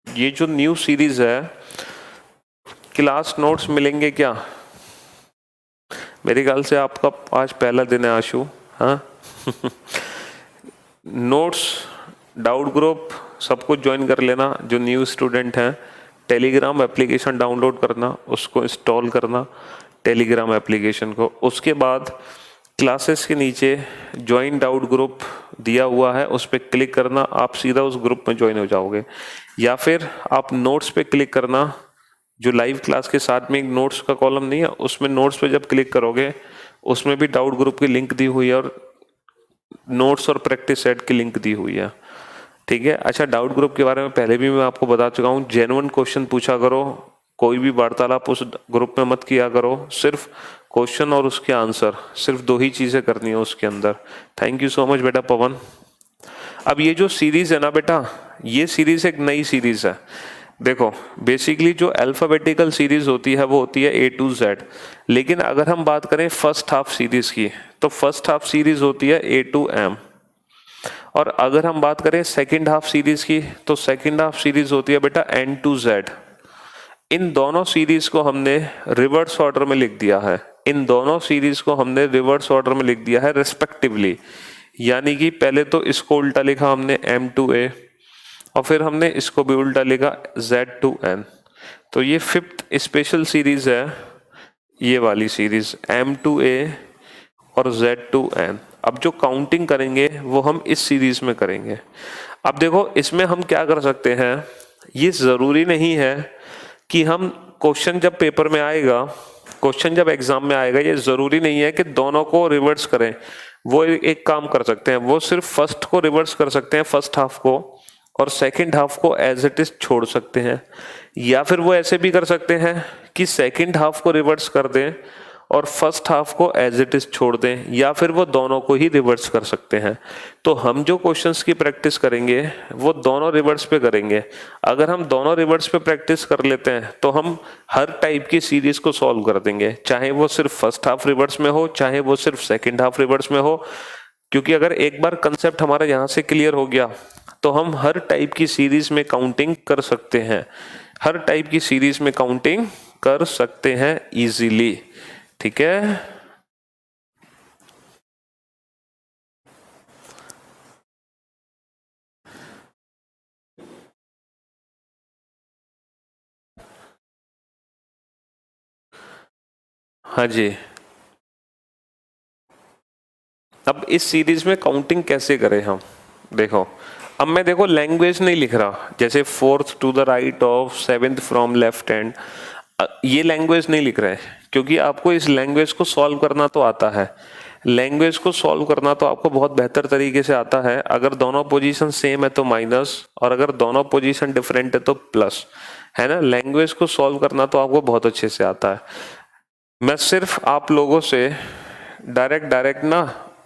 ये जो न्यू सीरीज है, क्लास नोट्स मिलेंगे क्या? मेरे ख्याल से आपका आज पहला दिन है आशु, हाँ। नोट्स, डाउट ग्रुप सब कुछ ज्वाइन कर लेना जो न्यू स्टूडेंट हैं। टेलीग्राम एप्लीकेशन डाउनलोड करना, उसको इंस्टॉल करना टेलीग्राम एप्लीकेशन को। उसके बाद क्लासेस के नीचे ज्वाइन डाउट ग्रुप दिया हुआ है, उस पर क्लिक करना, आप सीधा उस ग्रुप में ज्वाइन हो जाओगे। या फिर आप नोट्स पे क्लिक करना, जो लाइव क्लास के साथ में एक नोट्स का कॉलम नहीं है, उसमें नोट्स पे जब क्लिक करोगे उसमें भी डाउट ग्रुप की लिंक दी हुई है और नोट्स और प्रैक्टिस सेट की लिंक दी हुई है, ठीक है। अच्छा, डाउट ग्रुप के बारे में पहले भी मैं आपको बता चुका हूँ, जेन्युइन क्वेश्चन पूछा करो, कोई भी वार्तालाप उस ग्रुप में मत किया करो, सिर्फ क्वेश्चन और उसके आंसर, सिर्फ 2 ही चीजें करनी है उसके अंदर। थैंक यू सो मच बेटा पवन। अब ये जो सीरीज है ना बेटा, ये सीरीज एक नई सीरीज है। देखो बेसिकली जो अल्फाबेटिकल सीरीज होती है वो होती है A to Z, लेकिन अगर हम बात करें फर्स्ट हाफ सीरीज की तो फर्स्ट हाफ सीरीज होती है A to M, और अगर हम बात करें सेकंड हाफ सीरीज की तो सेकंड हाफ सीरीज होती है बेटा N to Z। इन दोनों सीरीज को हमने रिवर्स ऑर्डर में लिख दिया है, इन दोनों सीरीज को हमने रिवर्स ऑर्डर में लिख दिया है रिस्पेक्टिवली, यानी कि पहले तो इसको उल्टा लिखा हमने M to A और फिर हमने इसको भी उल्टा लिखा Z to N। तो ये 5th स्पेशल सीरीज है, ये वाली सीरीज M to A और Z to N। अब जो काउंटिंग करेंगे वो हम इस सीरीज में करेंगे। अब देखो इसमें हम क्या कर सकते हैं, ये जरूरी नहीं है कि हम क्वेश्चन जब पेपर में आएगा, क्वेश्चन जब एग्जाम में आएगा, ये जरूरी नहीं है कि दोनों को रिवर्स करें। वो एक काम कर सकते हैं, वो सिर्फ फर्स्ट को रिवर्स कर सकते हैं, फर्स्ट हाफ को, और सेकंड हाफ को एज इट इज छोड़ सकते हैं, या फिर वो ऐसे भी कर सकते हैं कि सेकंड हाफ को रिवर्स कर दें और फर्स्ट हाफ को एज इट इज छोड़ दें, या फिर वो दोनों को ही रिवर्स कर सकते हैं। तो हम जो क्वेश्चंस की प्रैक्टिस करेंगे वो दोनों रिवर्स पे करेंगे। अगर हम दोनों रिवर्स पे प्रैक्टिस कर लेते हैं तो हम हर टाइप की सीरीज को सॉल्व कर देंगे, चाहे वो सिर्फ फर्स्ट हाफ रिवर्स में हो, चाहे वो सिर्फ सेकेंड हाफ रिवर्स में हो। क्योंकि अगर एक बार कंसेप्ट हमारा यहाँ से क्लियर हो गया तो हम हर टाइप की सीरीज में काउंटिंग कर सकते हैं, हर टाइप की सीरीज में काउंटिंग कर सकते हैं इजीली, ठीक है। हाँ जी, अब इस सीरीज में काउंटिंग कैसे करें हम, देखो अब मैं देखो लैंग्वेज नहीं लिख रहा, जैसे 4th to the right of 7th from left hand, ये लैंग्वेज नहीं लिख रहे हैं, क्योंकि आपको इस लैंग्वेज को सॉल्व करना तो आता है, लैंग्वेज को सॉल्व करना तो आपको बहुत बेहतर तरीके से आता है। अगर दोनों पोजीशन सेम है तो माइनस, और अगर दोनों पोजीशन डिफरेंट है तो प्लस, है ना। लैंग्वेज को सॉल्व करना तो आपको बहुत अच्छे से आता है। मैं सिर्फ आप लोगों से डायरेक्ट ना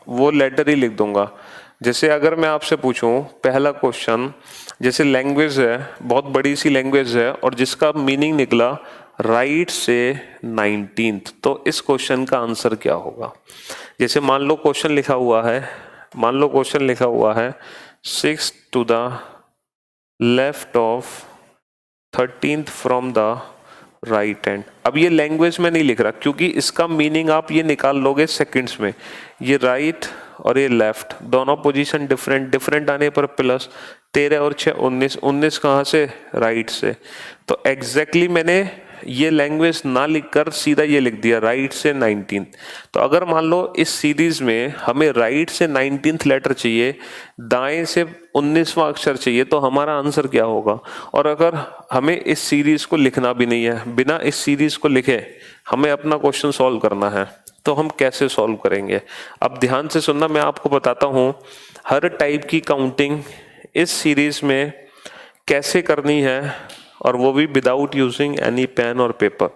वो लेटर ही लिख दूंगा। जैसे अगर मैं आपसे पूछूं पहला क्वेश्चन, जैसे लैंग्वेज है, बहुत बड़ी सी लैंग्वेज है और जिसका मीनिंग निकला राइट से 19th, तो इस क्वेश्चन का आंसर क्या होगा। जैसे मान लो क्वेश्चन लिखा हुआ है, मान लो क्वेश्चन लिखा हुआ है 6 to the left of 13th from the right hand. अब ये लैंग्वेज में नहीं लिख रहा, क्योंकि इसका मीनिंग आप ये निकाल लोगे सेकंड्स में। ये राइट और ये लेफ्ट दोनों पोजीशन डिफरेंट आने पर प्लस, 13 और 6 19, 19 कहाँ से, राइट से। तो एग्जैक्टली मैंने ये लैंग्वेज ना लिखकर सीधा ये लिख दिया राइट से 19। तो अगर मान लो इस सीरीज में हमें राइट से 19th लेटर चाहिए, दाएं से 19वां अक्षर चाहिए, तो हमारा आंसर क्या होगा। और अगर हमें इस सीरीज को लिखना भी नहीं है, बिना इस सीरीज को लिखे हमें अपना क्वेश्चन सॉल्व करना है, तो हम कैसे सॉल्व करेंगे। अब ध्यान से सुनना, मैं आपको बताता हूं हर टाइप की काउंटिंग इस सीरीज में कैसे करनी है, और वो भी विदाउट यूजिंग एनी पेन और पेपर।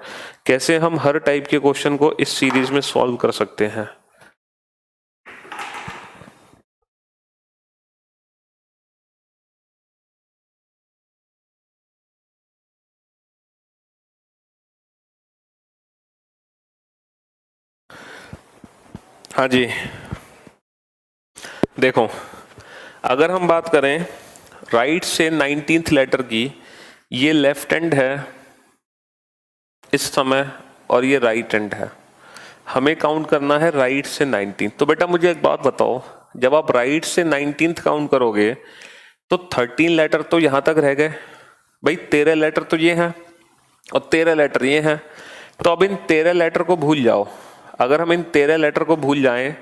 कैसे हम हर टाइप के क्वेश्चन को इस सीरीज में सॉल्व कर सकते हैं। हाँ जी, देखो अगर हम बात करें राइट से 19th लेटर की, ये लेफ्ट हैंड है इस समय और ये राइट हैंड है, हमें काउंट करना है राइट से 19th। तो बेटा मुझे एक बात बताओ, जब आप राइट से 19th काउंट करोगे तो 13 लेटर तो यहां तक रह गए भाई, 13 लेटर तो ये हैं और 13 लेटर ये हैं। तो अब इन 13 लेटर को भूल जाओ। अगर हम इन 13 लेटर को भूल जाएं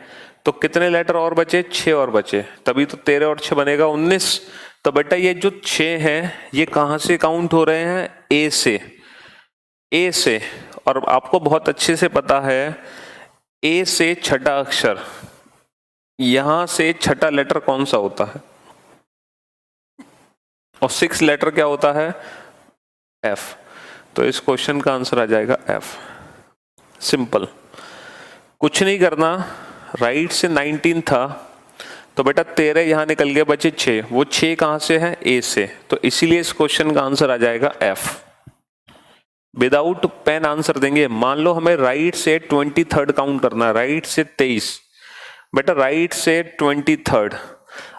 तो कितने लेटर और बचे, 6 और बचे, तभी तो 13 और 6 बनेगा 19। तो बेटा ये जो 6 हैं ये कहां से काउंट हो रहे हैं, ए से। ए से, और आपको बहुत अच्छे से पता है ए से छठा अक्षर, यहां से छठा लेटर कौन सा होता है, और 6 लेटर क्या होता है, एफ। तो इस क्वेश्चन का आंसर आ जाएगा एफ। सिंपल, कुछ नहीं करना। राइट से 19 था तो बेटा 13 यहां निकल गया, बचे 6। वो 6 कहां से है, ए से। तो इसीलिए इस क्वेश्चन का आंसर आ जाएगा एफ। विदाउट पेन आंसर देंगे। मान लो हमें राइट से 23rd काउंट करना है, राइट से 23, बेटा राइट से 23rd।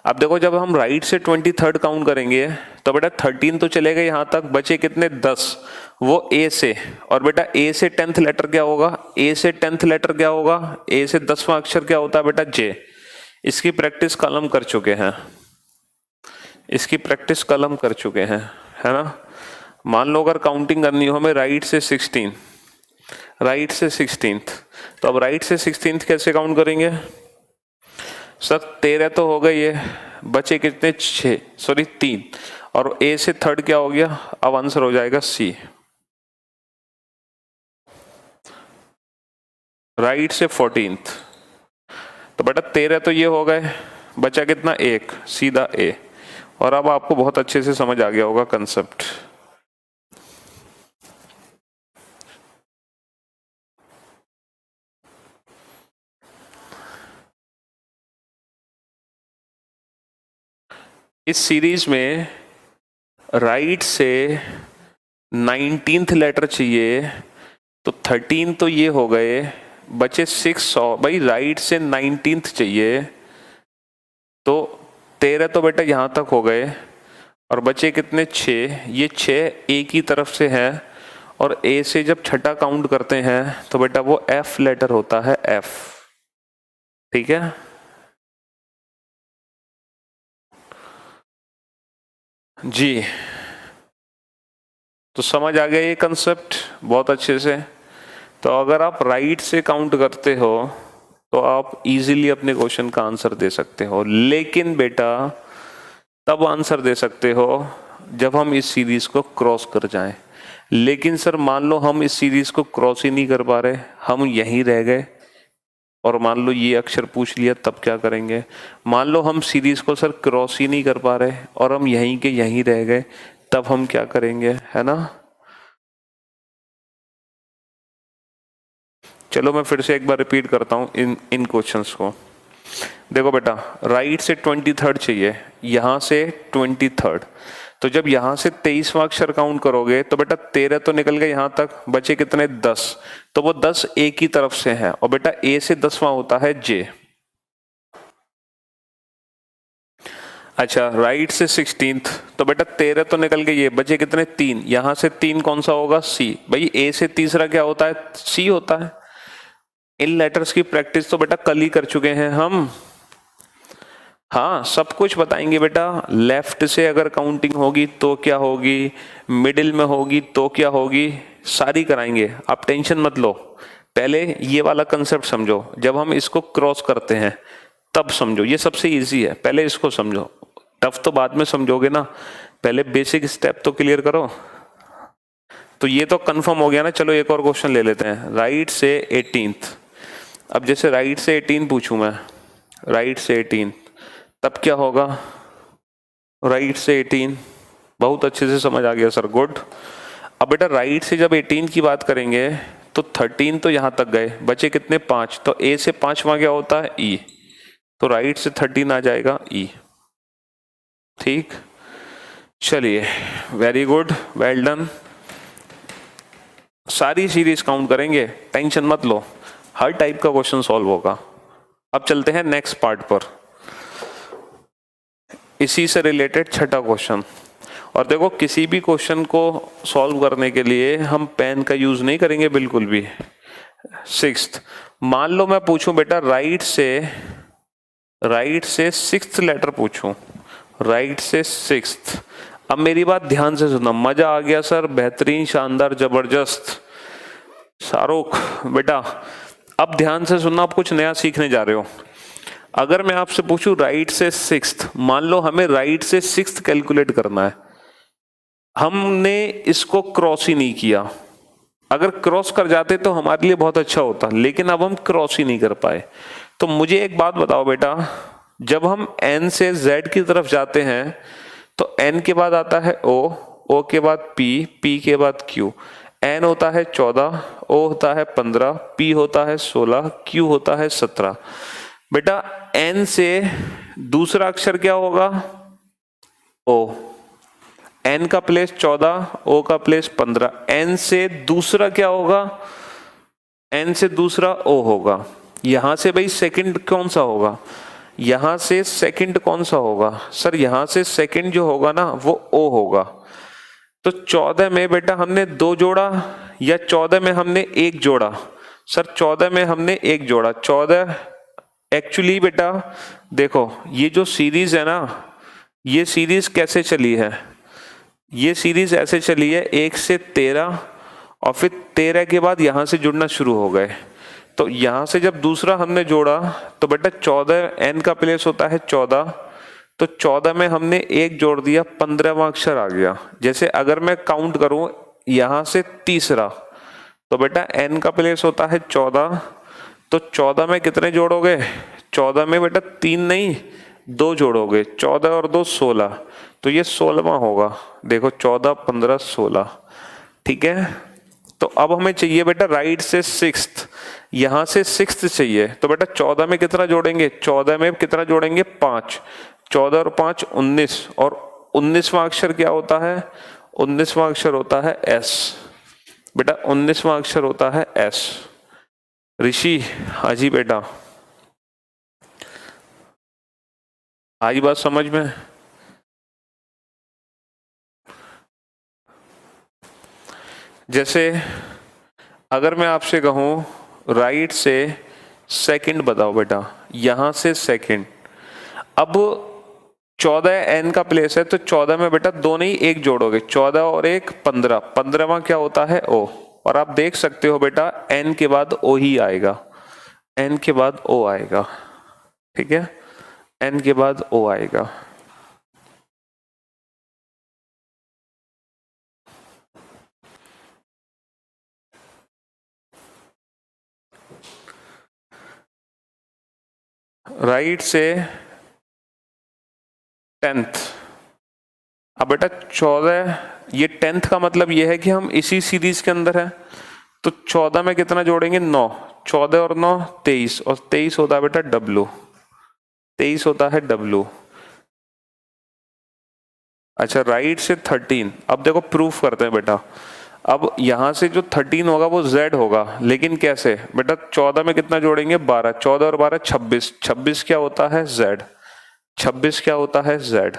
अब देखो जब हम राइट से 23rd काउंट करेंगे तो बेटा 13 तो चले गए यहां तक, बचे कितने, 10, वो ए से। और बेटा ए से 10th लेटर क्या होगा, ए से 10th लेटर क्या होगा, ए से 10वां अक्षर क्या होता है बेटा, जे। इसकी प्रैक्टिस कल हम कर चुके हैं, इसकी प्रैक्टिस कल हम कर चुके हैं, है ना। मान लो अगर काउंटिंग करनी हो हमें राइट से 16, राइट से 16th, तो अब राइट से 16th कैसे काउंट करेंगे सर, 13 तो हो गई है, बचे कितने, 6, सॉरी 3, और ए से 3rd क्या हो गया, अब आंसर हो जाएगा सी। राइट से 14th, तो बेटा 13 तो ये हो गए, बचा कितना, 1, सीधा ए। और अब आपको बहुत अच्छे से समझ आ गया होगा कंसेप्ट। इस सीरीज में राइट से 19th लेटर चाहिए, तो 13 तो ये हो गए, बचे 6। भाई राइट से 19th चाहिए, तो 13 तो बेटा यहां तक हो गए, और बचे कितने, 6। ये 6 ए की तरफ से है, और ए से जब छठा काउंट करते हैं तो बेटा वो एफ लेटर होता है, एफ। ठीक है, जी। तो समझ आ गया ये कंसेप्ट बहुत अच्छे से। तो अगर आप राइट से काउंट करते हो तो आप इजीली अपने क्वेश्चन का आंसर दे सकते हो, लेकिन बेटा तब आंसर दे सकते हो जब हम इस सीरीज को क्रॉस कर जाएं। लेकिन सर मान लो हम इस सीरीज को क्रॉस ही नहीं कर पा रहे, हम यहीं रह गए, और मान लो ये अक्षर पूछ लिया, तब क्या करेंगे। मान लो हम सीरीज को सर क्रॉस ही नहीं कर पा रहे और हम यहीं के यहीं रह गए, तब हम क्या करेंगे, है ना। चलो मैं फिर से एक बार रिपीट करता हूं इन क्वेश्चंस को। देखो बेटा राइट से 23rd चाहिए, यहां से 23rd, तो जब यहां से 23वां अक्षर काउंट करोगे तो बेटा 13 तो निकल गए यहां तक, बचे कितने, 10। तो वो 10 ए की तरफ से है, और बेटा ए से 10वां होता है जे। अच्छा राइट से 16th, तो बेटा 13 तो निकल गए, ये बचे कितने, 3। यहां से 3 कौन सा होगा, सी। भाई ए से तीसरा क्या होता है, सी होता है। इन लेटर्स की प्रैक्टिस तो बेटा कल ही कर चुके हैं हम। हाँ सब कुछ बताएंगे बेटा। लेफ्ट से अगर काउंटिंग होगी तो क्या होगी, मिडिल में होगी तो क्या होगी, सारी कराएंगे, आप टेंशन मत लो। पहले ये वाला कंसेप्ट समझो, जब हम इसको क्रॉस करते हैं तब समझो, ये सबसे इजी है, पहले इसको समझो, टफ तो बाद में समझोगे ना, पहले बेसिक स्टेप तो क्लियर करो। तो ये तो कंफर्म हो गया ना। चलो एक और क्वेश्चन ले लेते हैं, राइट से 18th। अब जैसे राइट से 18 पूछूं मैं, राइट से 18, तब क्या होगा, राइट से 18, बहुत अच्छे से समझ आ गया सर, गुड। अब बेटा राइट से जब 18 की बात करेंगे तो 13 तो यहां तक गए, बचे कितने, 5। तो ए से 5वां क्या होता है, ई। तो राइट से 13 आ जाएगा ई। ठीक, चलिए वेरी गुड, वेल डन। सारी सीरीज काउंट करेंगे, टेंशन मत लो, हर टाइप का क्वेश्चन सॉल्व होगा। अब चलते हैं नेक्स्ट पार्ट पर, इसी से रिलेटेड छठा क्वेश्चन। और देखो किसी भी क्वेश्चन को सॉल्व करने के लिए हम पेन का यूज नहीं करेंगे बिल्कुल भी। 6th, मान लो मैं पूछूं बेटा राइट से 6th लेटर पूछूं, राइट से 6th। अब मेरी बात ध्यान से सुनना, मजा आ गया सर, बेहतरीन, शानदार, जबरदस्त। शाहरुख बेटा अब ध्यान से सुनना, आप कुछ नया सीखने जा रहे हो। अगर मैं आपसे पूछूं राइट से 6th, मान लो हमें राइट से 6th कैलकुलेट करना है, हमने इसको क्रॉस ही नहीं किया, अगर क्रॉस कर जाते तो हमारे लिए बहुत अच्छा होता, लेकिन अब हम क्रॉस ही नहीं कर पाए। तो मुझे एक बात बताओ बेटा, जब हम n से z की तरफ जाते हैं तो n के बाद आता है o के बाद p के बाद q। n होता है 14, o होता है 15, p होता है 16, q होता है 17। बेटा n से दूसरा अक्षर क्या होगा? o। n का प्लेस 14, o का प्लेस 15। n से दूसरा क्या होगा? n से दूसरा o होगा। यहां से भाई सेकंड कौन सा होगा? यहां से सेकंड कौन सा होगा? सर यहां से सेकंड जो होगा ना वो o होगा। तो 14 में बेटा हमने 2 जोड़ा या 14 में हमने 1 जोड़ा? सर 14 में हमने 1 जोड़ा। 14 एक्चुअली बेटा देखो, ये जो सीरीज है ना, ये सीरीज कैसे चली है? ये सीरीज ऐसे चली है 1 से 13, और फिर 13 के बाद यहां से जुड़ना शुरू हो गए। तो यहां से जब दूसरा हमने जोड़ा तो बेटा 14, n का प्लेस होता है 14, तो 14 में हमने 1 जोड़ दिया, 15वां अक्षर आ गया। जैसे अगर मैं काउंट करूं यहां से तीसरा, तो बेटा n का प्लेस होता है 14, तो 14 में कितने जोड़ोगे? 14 में बेटा 3 नहीं 2 जोड़ोगे, 14 और 2 16, तो ये 16वां होगा। देखो 14, 15, 16, ठीक है। तो अब हमें चाहिए बेटा राइट से सिक्स्थ, यहां से सिक्स्थ चाहिए। तो बेटा 14 में कितना जोड़ेंगे? 14 में कितना जोड़ेंगे? 5। 14 और 5 19, और 19वां अक्षर क्या होता है? 19वां अक्षर होता है एस। बेटा 19वां अक्षर होता है एस। ऋषि हाजी बेटा, आई बात समझ में? जैसे अगर मैं आपसे कहूं राइट से सेकंड बताओ बेटा, यहां से सेकंड। अब 14 n का प्लेस है, तो 14 में बेटा 2 नहीं 1 जोड़ोगे, 14 और 1 15, 15वां क्या होता है o। और आप देख सकते हो बेटा n के बाद o ही आएगा, n के बाद o आएगा, ठीक है, n के बाद o आएगा। राइट से 10th। अब बेटा 14, ये 10th का मतलब ये है कि हम इसी सीरीज के अंदर है, तो 14 में कितना जोड़ेंगे? 9। 14 और 9 23, और 23 होता है बेटा W, 23 होता है W। अच्छा राइट से 13, अब देखो प्रूफ करते हैं बेटा। अब यहां से जो 13 होगा वो Z होगा, लेकिन कैसे बेटा? 14 में कितना जोड़ेंगे? 12, 14 और 12 26, 26 क्या होता है? Z, 26 क्या होता है? Z,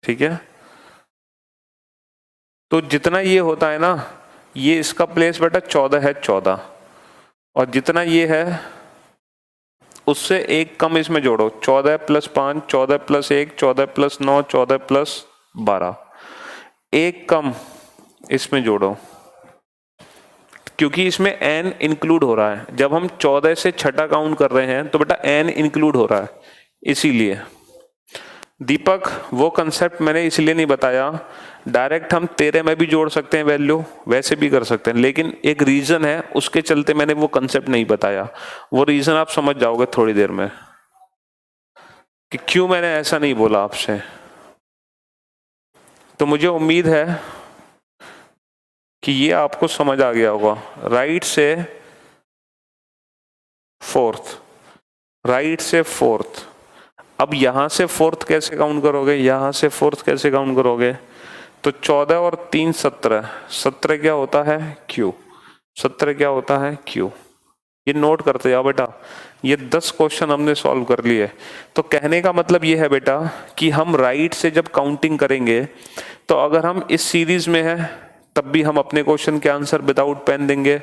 ठीक है। तो जितना ये होता है ना, ये इसका प्लेस बेटा 14 है 14, और जितना ये है उससे एक कम इसमें जोड़ो, 14 + 5, 14 + 1, 14 + 9, 14 + 12, एक कम इसमें जोड़ो, क्योंकि इसमें n इंक्लूड हो रहा है। जब हम 14 से छठा काउंट कर रहे हैं तो बेटा n इंक्लूड हो रहा है, इसीलिए। दीपक वो कंसेप्ट मैंने इसलिए नहीं बताया, डायरेक्ट हम 13 में भी जोड़ सकते हैं वैल्यू, वैसे भी कर सकते हैं, लेकिन एक रीजन है उसके चलते मैंने वो कंसेप्ट नहीं बताया। वो रीजन आप समझ जाओगे थोड़ी देर में कि क्यों मैंने ऐसा नहीं बोला आपसे। तो मुझे उम्मीद है कि ये आपको समझ आ गया होगा। राइट से फोर्थ, राइट से फोर्थ। अब यहां से फोर्थ कैसे काउंट करोगे? यहां से फोर्थ कैसे काउंट करोगे? तो 14 और 3 17, 17 क्या होता है? Q, 17 क्या होता है? Q। ये नोट करते जाओ बेटा, ये 10 क्वेश्चन हमने सॉल्व कर लिए। तो कहने का मतलब ये है बेटा कि हम राइट से जब काउंटिंग करेंगे तो अगर हम इस सीरीज में हैं तब भी हम अपने क्वेश्चन के आंसर विदाउट पेन देंगे,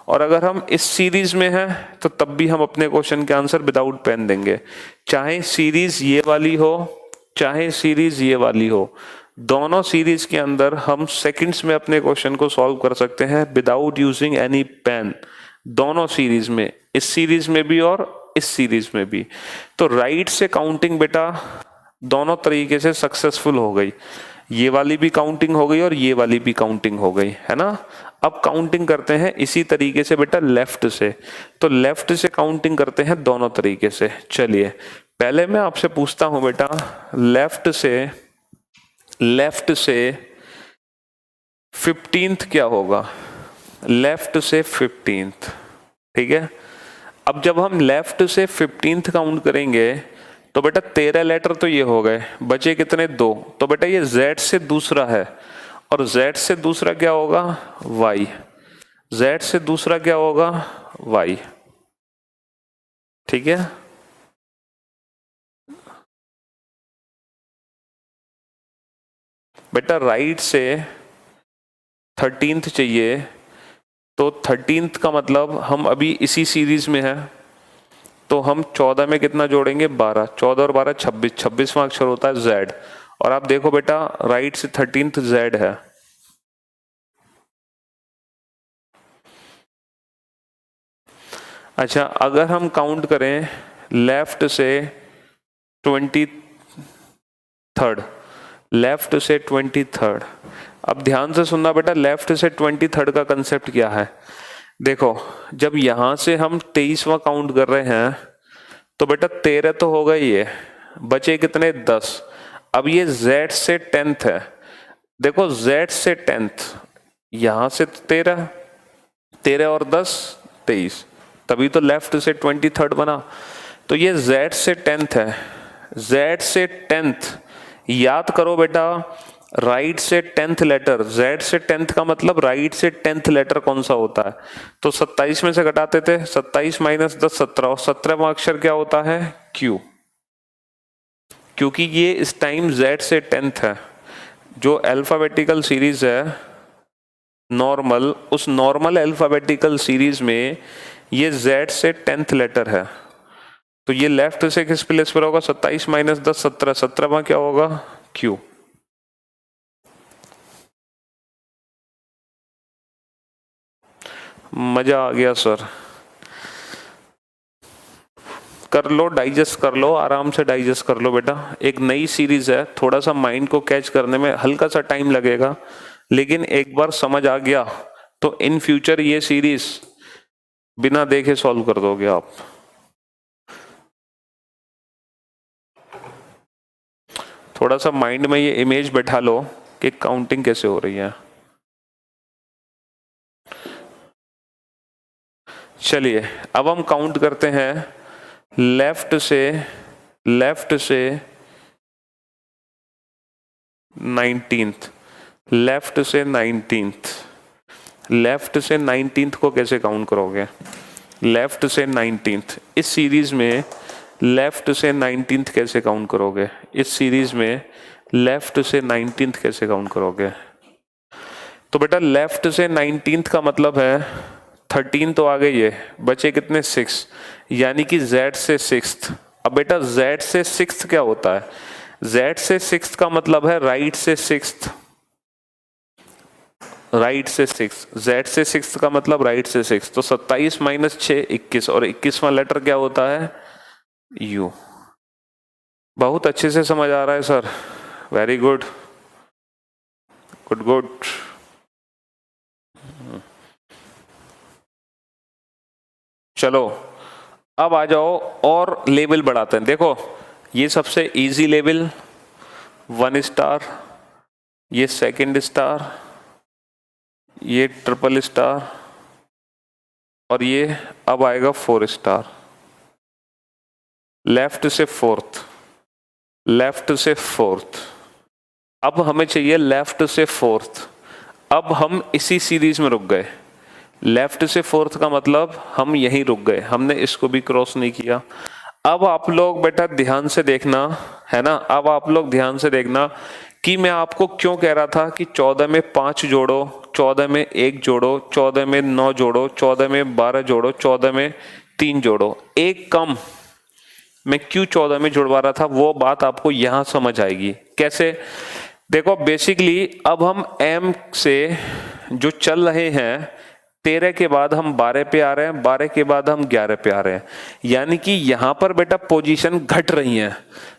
और अगर हम इस सीरीज में हैं तो तब भी हम अपने क्वेश्चन के आंसर विदाउट पेन देंगे। चाहे सीरीज ये वाली हो चाहे सीरीज ये वाली हो, दोनों सीरीज के अंदर हम सेकंड्स में अपने क्वेश्चन को सॉल्व कर सकते हैं विदाउट यूजिंग एनी पेन, दोनों सीरीज में, इस सीरीज में भी और इस सीरीज में भी। तो राइट से काउंटिंग बेटा दोनों तरीके से सक्सेसफुल हो गई, ये वाली भी काउंटिंग हो गई और ये वाली भी काउंटिंग हो गई, है ना। अब काउंटिंग करते हैं इसी तरीके से बेटा लेफ्ट से, तो लेफ्ट से काउंटिंग करते हैं दोनों तरीके से। चलिए पहले मैं आपसे पूछता हूं बेटा, लेफ्ट से 15th क्या होगा? लेफ्ट से 15th, ठीक है। अब जब हम लेफ्ट से 15th काउंट करेंगे तो बेटा 13 लेटर तो ये हो गए, बचे कितने? 2। तो बेटा ये Z से दूसरा है, और Z से दूसरा क्या होगा? Y। Z से दूसरा क्या होगा? Y, ठीक है। बेटा राइट से 13th चाहिए, तो 13th का मतलब हम अभी इसी सीरीज में है, तो हम 14 में कितना जोड़ेंगे? 12। 14 और 12 26, 26वां अक्षर होता है Z। और आप देखो बेटा राइट से 13th Z है। अच्छा अगर हम काउंट करें लेफ्ट से 23rd, लेफ्ट से 23rd, अब ध्यान से सुनना बेटा, लेफ्ट से 23rd का कंसेप्ट क्या है? देखो जब यहां से हम 23वां काउंट कर रहे हैं तो बेटा 13 तो हो गई है, बचे कितने? 10। अब ये Z से 10th है, देखो Z से 10th, यहां से 13, 13 और 10 23, तभी तो लेफ्ट से 23rd बना। तो ये Z से 10th है, Z से 10th, याद करो बेटा राइट से 10th लेटर, Z से 10th का मतलब राइट से 10th लेटर कौन सा होता है? तो 27 में से घटाते थे, 27 माइनस 10 17, और 17वां अक्षर क्या होता है? Q। क्योंकि ये इस टाइम Z से 10th है, जो अल्फाबेटिकल सीरीज है नॉर्मल, उस नॉर्मल अल्फाबेटिकल सीरीज में ये Z से 10th लेटर है, तो ये लेफ्ट से किस प्लेस पर होगा? 27 माइनस 10 17, 17वां क्या होगा? Q। मजा आ गया सर, कर लो, डाइजेस्ट कर लो, आराम से डाइजेस्ट कर लो बेटा। एक नई सीरीज है, थोड़ा सा माइंड को कैच करने में हल्का सा टाइम लगेगा, लेकिन एक बार समझ आ गया तो इन फ्यूचर ये सीरीज बिना देखे सॉल्व कर दोगे आप। थोड़ा सा माइंड में ये इमेज बैठा लो कि काउंटिंग कैसे हो रही है। चलिए अब हम काउंट करते हैं लेफ्ट से 19th, लेफ्ट से 19th, लेफ्ट से 19th को कैसे काउंट करोगे? लेफ्ट से 19th, इस सीरीज में लेफ्ट से 19th कैसे काउंट करोगे? इस सीरीज में लेफ्ट से 19th कैसे काउंट करोगे? तो बेटा लेफ्ट से 19th का मतलब है 13 तो आ गई है, बचे कितने? 6, यानी कि Z से 6th। अब बेटा Z से 6th क्या होता है? Z से 6th का मतलब है राइट से 6th, राइट से 6, Z से 6th का मतलब राइट से 6, तो 27 माइनस 6 21, और 21वां लेटर क्या होता है? U। बहुत अच्छे से समझ आ रहा है sir, very good, good good. चलो अब आ जाओ और लेवल बढ़ाते हैं। देखो ये सबसे इजी लेवल 1 स्टार, ये सेकंड स्टार, ये ट्रिपल स्टार, और ये अब आएगा 4 स्टार। लेफ्ट से 4th, लेफ्ट से 4th, अब हमें चाहिए लेफ्ट से 4th। अब हम इसी सीरीज में रुक गए, लेफ्ट से 4th का मतलब हम यहीं रुक गए, हमने इसको भी क्रॉस नहीं किया। अब आप लोग बेटा ध्यान से देखना है ना, अब आप लोग ध्यान से देखना कि मैं आपको क्यों कह रहा था कि 14 में 5 जोड़ो, 14 में 1 जोड़ो, 14 में 9 जोड़ो, 14 में 12 जोड़ो, 14 में 3 जोड़ो। एक कम मैं क्यों 14 में जुड़वा रहा था, वो बात आपको यहां समझ आएगी। कैसे? देखो बेसिकली अब हम M से जो चल रहे हैं, 13 के बाद हम 12 पे आ रहे हैं, 12 के बाद हम 11 पे आ रहे हैं, यानी कि यहां पर बेटा पोजीशन घट रही है।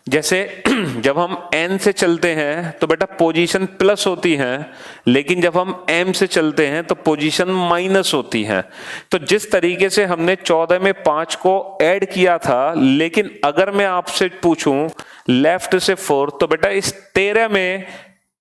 जैसे जब हम n से चलते हैं तो बेटा पोजीशन प्लस होती है, लेकिन जब हम m से चलते हैं तो पोजीशन माइनस होती है। तो जिस तरीके से हमने 14 में 5 को ऐड किया था, लेकिन अगर मैं आपसे पूछूं लेफ्ट से 4, तो बेटा इस 13 में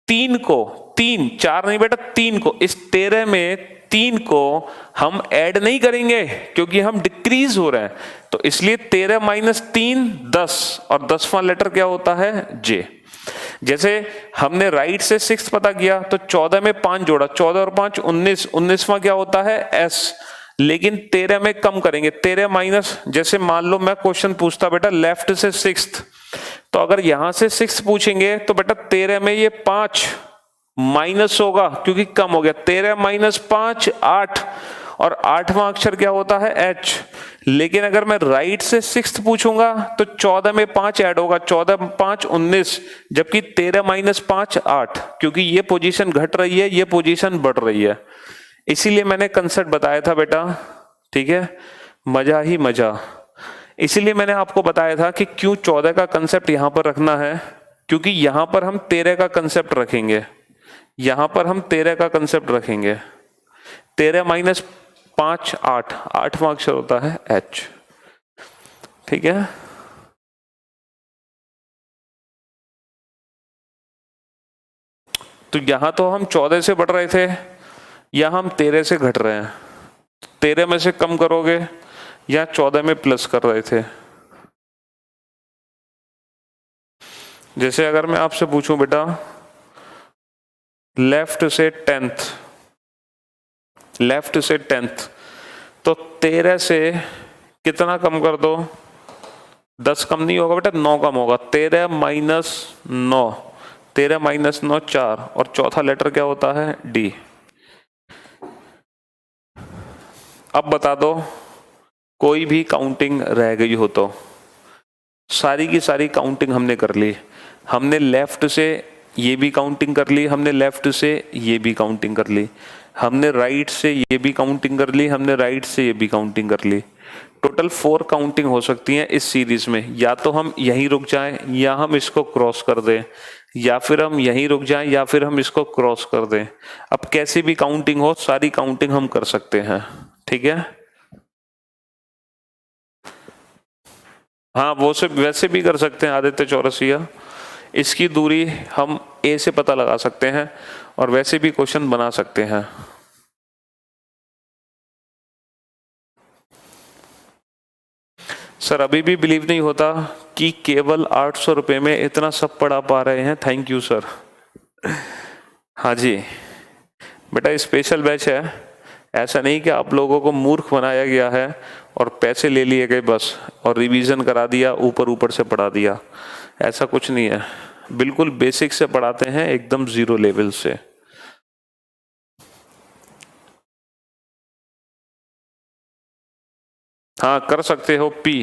3 को, 3 4 नहीं बेटा 3 को, इस 13 में 3 को हम ऐड नहीं करेंगे क्योंकि हम डिक्रीज हो रहे हैं। तो इसलिए 13 माइनस 3 10, और 10वां लेटर क्या होता है जे। जैसे हमने राइट से 6 पता किया तो 14 में 5 जोड़ा, 14 और 5 19, 19वां क्या होता है एस। लेकिन 13 में कम करेंगे, 13 माइनस, जैसे मान लो मैं क्वेश्चन पूछता बेटा लेफ्ट से 6, तो अगर यहां से 6 पूछेंगे तो बेटा 13 में ये 5 माइनस होगा क्योंकि कम हो गया, 13 माइनस 5 8, और 8वां अक्षर क्या होता है एच। लेकिन अगर मैं राइट से 6 पूछूंगा तो 14 में 5 ऐड होगा, 14 5 19, जबकि 13 माइनस 5 8, क्योंकि ये पोजीशन घट रही है, ये पोजीशन बढ़ रही है। इसीलिए मैंने कंसेप्ट बताया था बेटा, ठीक है, मजा ही मजा। इसीलिए मैंने आपको बताया था कि क्यों 14 का कंसेप्ट यहां पर रखना है, क्योंकि यहां पर हम 13 का कंसेप्ट रखेंगे, यहां पर हम 13 का कंसेप्ट रखेंगे। 13 माइनस 5 8, 8वां अक्षर होता है एच, ठीक है। तो यहां तो हम 14 से बढ़ रहे थे, यहां हम 13 से घट रहे हैं। 13 में से कम करोगे, या 14 में प्लस कर रहे थे। जैसे अगर मैं आपसे पूछूं बेटा लेफ्ट से 10th, लेफ्ट से 10th, तो 13 से कितना कम कर दो, 10 कम नहीं होगा बेटा, 9 कम होगा। 13 माइनस 9, 13 माइनस 9 4, और चौथा लेटर क्या होता है डी। अब बता दो कोई भी काउंटिंग रह गई हो तो। सारी की सारी काउंटिंग हमने कर ली, हमने लेफ्ट से ये भी काउंटिंग कर ली, हमने लेफ्ट से ये भी काउंटिंग कर ली, हमने राइट से ये भी काउंटिंग कर ली, हमने राइट से ये भी काउंटिंग कर ली। टोटल 4 काउंटिंग हो सकती है इस सीरीज में। या तो हम यहीं रुक जाएं, या हम इसको क्रॉस कर दें, या फिर हम यहीं रुक जाएं, या फिर हम इसको क्रॉस कर दें। अब कैसी भी काउंटिंग हो, सारी काउंटिंग हम कर सकते हैं, ठीक है। हाँ, वो से वैसे भी कर सकते हैं आदित्य चौरसिया। इसकी दूरी हम ए से पता लगा सकते हैं, और वैसे भी क्वेश्चन बना सकते हैं। सर अभी भी बिलीव नहीं होता कि केवल 800 रुपये में इतना सब पढ़ा पा रहे हैं। Thank you sir. हाँ जी बेटा, स्पेशल बैच है, ऐसा नहीं कि आप लोगों को मूर्ख बनाया गया है और पैसे ले लिए गए बस, और रिवीजन करा दिया, ऊपर ऊपर से पढ़ा दिया, ऐसा कुछ नहीं है। बिल्कुल बेसिक से पढ़ाते हैं, एकदम 0 लेवल से। हाँ कर सकते हो, पी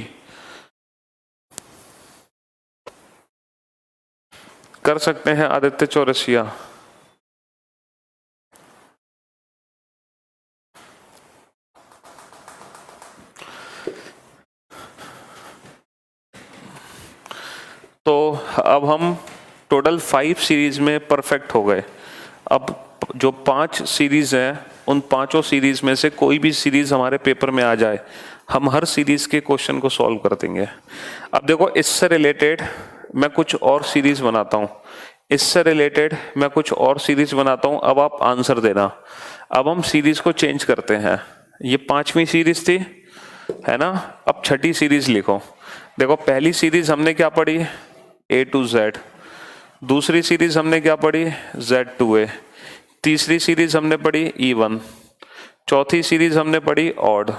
कर सकते हैं आदित्य चौरसिया। तो अब हम टोटल 5 सीरीज में परफेक्ट हो गए। अब जो 5 सीरीज हैं, उन 5 सीरीज में से कोई भी सीरीज हमारे पेपर में आ जाए, हम हर सीरीज के क्वेश्चन को सॉल्व कर देंगे। अब देखो, इससे रिलेटेड मैं कुछ और सीरीज बनाता हूँ, इससे रिलेटेड मैं कुछ और सीरीज बनाता हूँ। अब आप आंसर देना। अब हम सीरीज को चेंज करते हैं। ये 5वीं सीरीज थी, है ना। अब 6ठी सीरीज लिखो। देखो, पहली सीरीज हमने क्या पढ़ी, A to Z। दूसरी सीरीज हमने क्या पढ़ी, Z to A। तीसरी सीरीज हमने पढ़ी E1। चौथी सीरीज हमने पढ़ी ऑड।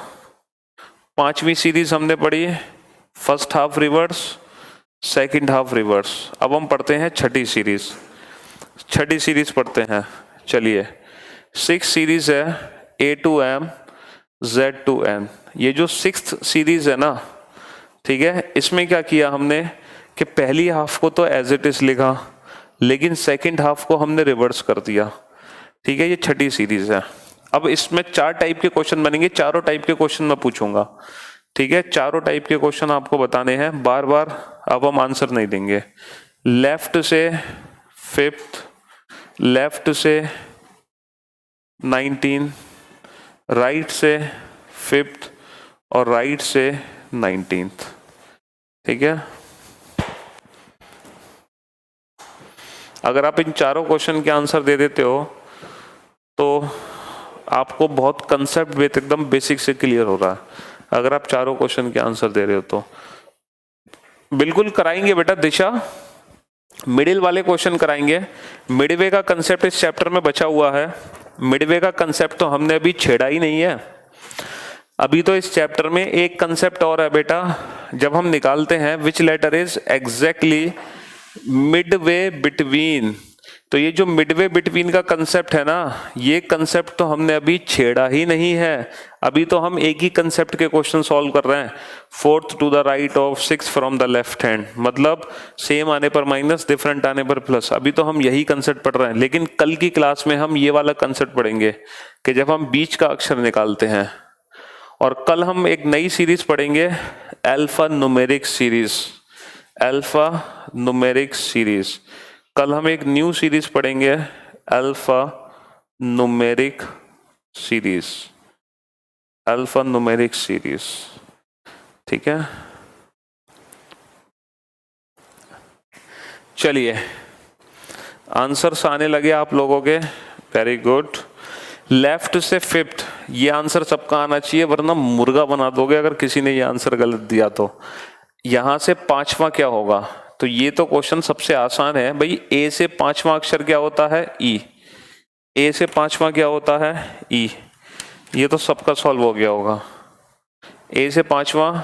5वीं सीरीज हमने पढ़ी first half reverse, second half reverse. अब हम पढ़ते हैं 6ठी सीरीज। 6ठी सीरीज पढ़ते हैं, चलिए। 6 सीरीज है, A to M, Z to N। ये जो 6th सीरीज है ना, ठीक है, इसमें क्या किया हमने कि पहली हाफ को तो एज इट इज लिखा, लेकिन सेकंड हाफ को हमने रिवर्स कर दिया, ठीक है। ये 6ठी सीरीज है। अब इसमें 4 टाइप के क्वेश्चन बनेंगे, चारों टाइप के क्वेश्चन मैं पूछूंगा, ठीक है। चारों टाइप के क्वेश्चन आपको बताने हैं, बार बार अब हम आंसर नहीं देंगे। लेफ्ट से फिफ्थ, लेफ्ट से 19, राइट से फिफ्थ और राइट से 19th, ठीक है। अगर आप इन चारों क्वेश्चन के आंसर दे देते हो तो आपको बहुत कंसेप्ट बेस एकदम बेसिक से क्लियर हो रहा है। अगर आप चारों क्वेश्चन के आंसर दे रहे हो तो बिल्कुल कराएंगे बेटा दिशा, मिडिल वाले क्वेश्चन कराएंगे। मिडवे का कंसेप्ट इस चैप्टर में बचा हुआ है, मिडवे का कंसेप्ट तो हमने अभी छेड़ा ही नहीं है। अभी तो इस चैप्टर में एक कंसेप्ट और है बेटा, जब हम निकालते हैं which letter is exactly midway between, तो ये जो मिडवे बिटवीन का कंसेप्ट है ना, ये कंसेप्ट तो हमने अभी छेड़ा ही नहीं है। अभी तो हम एक ही कंसेप्ट के क्वेश्चन सॉल्व कर रहे हैं, 4th to the right of 6 from the left hand, मतलब सेम आने पर माइनस, डिफरेंट आने पर प्लस। अभी तो हम यही कंसेप्ट पढ़ रहे हैं, लेकिन कल की क्लास में हम ये वाला कंसेप्ट पढ़ेंगे कि जब हम बीच का अक्षर निकालते हैं। और कल हम एक नई सीरीज पढ़ेंगे, alpha numeric series, alpha numeric series. कल हम एक न्यू सीरीज पढ़ेंगे, alpha numeric series, alpha numeric series, ठीक है। चलिए आंसर्स आने लगे आप लोगों के, वेरी गुड। लेफ्ट से फिफ्थ, ये आंसर सबका आना चाहिए, वरना मुर्गा बना दोगे अगर किसी ने ये आंसर गलत दिया तो। यहां से 5वां क्या होगा, तो ये तो क्वेश्चन सबसे आसान है भाई। ए से 5वां अक्षर क्या होता है, ई। ए से 5वां क्या होता है, ई। ये तो सबका सॉल्व हो गया होगा। ए से 5वां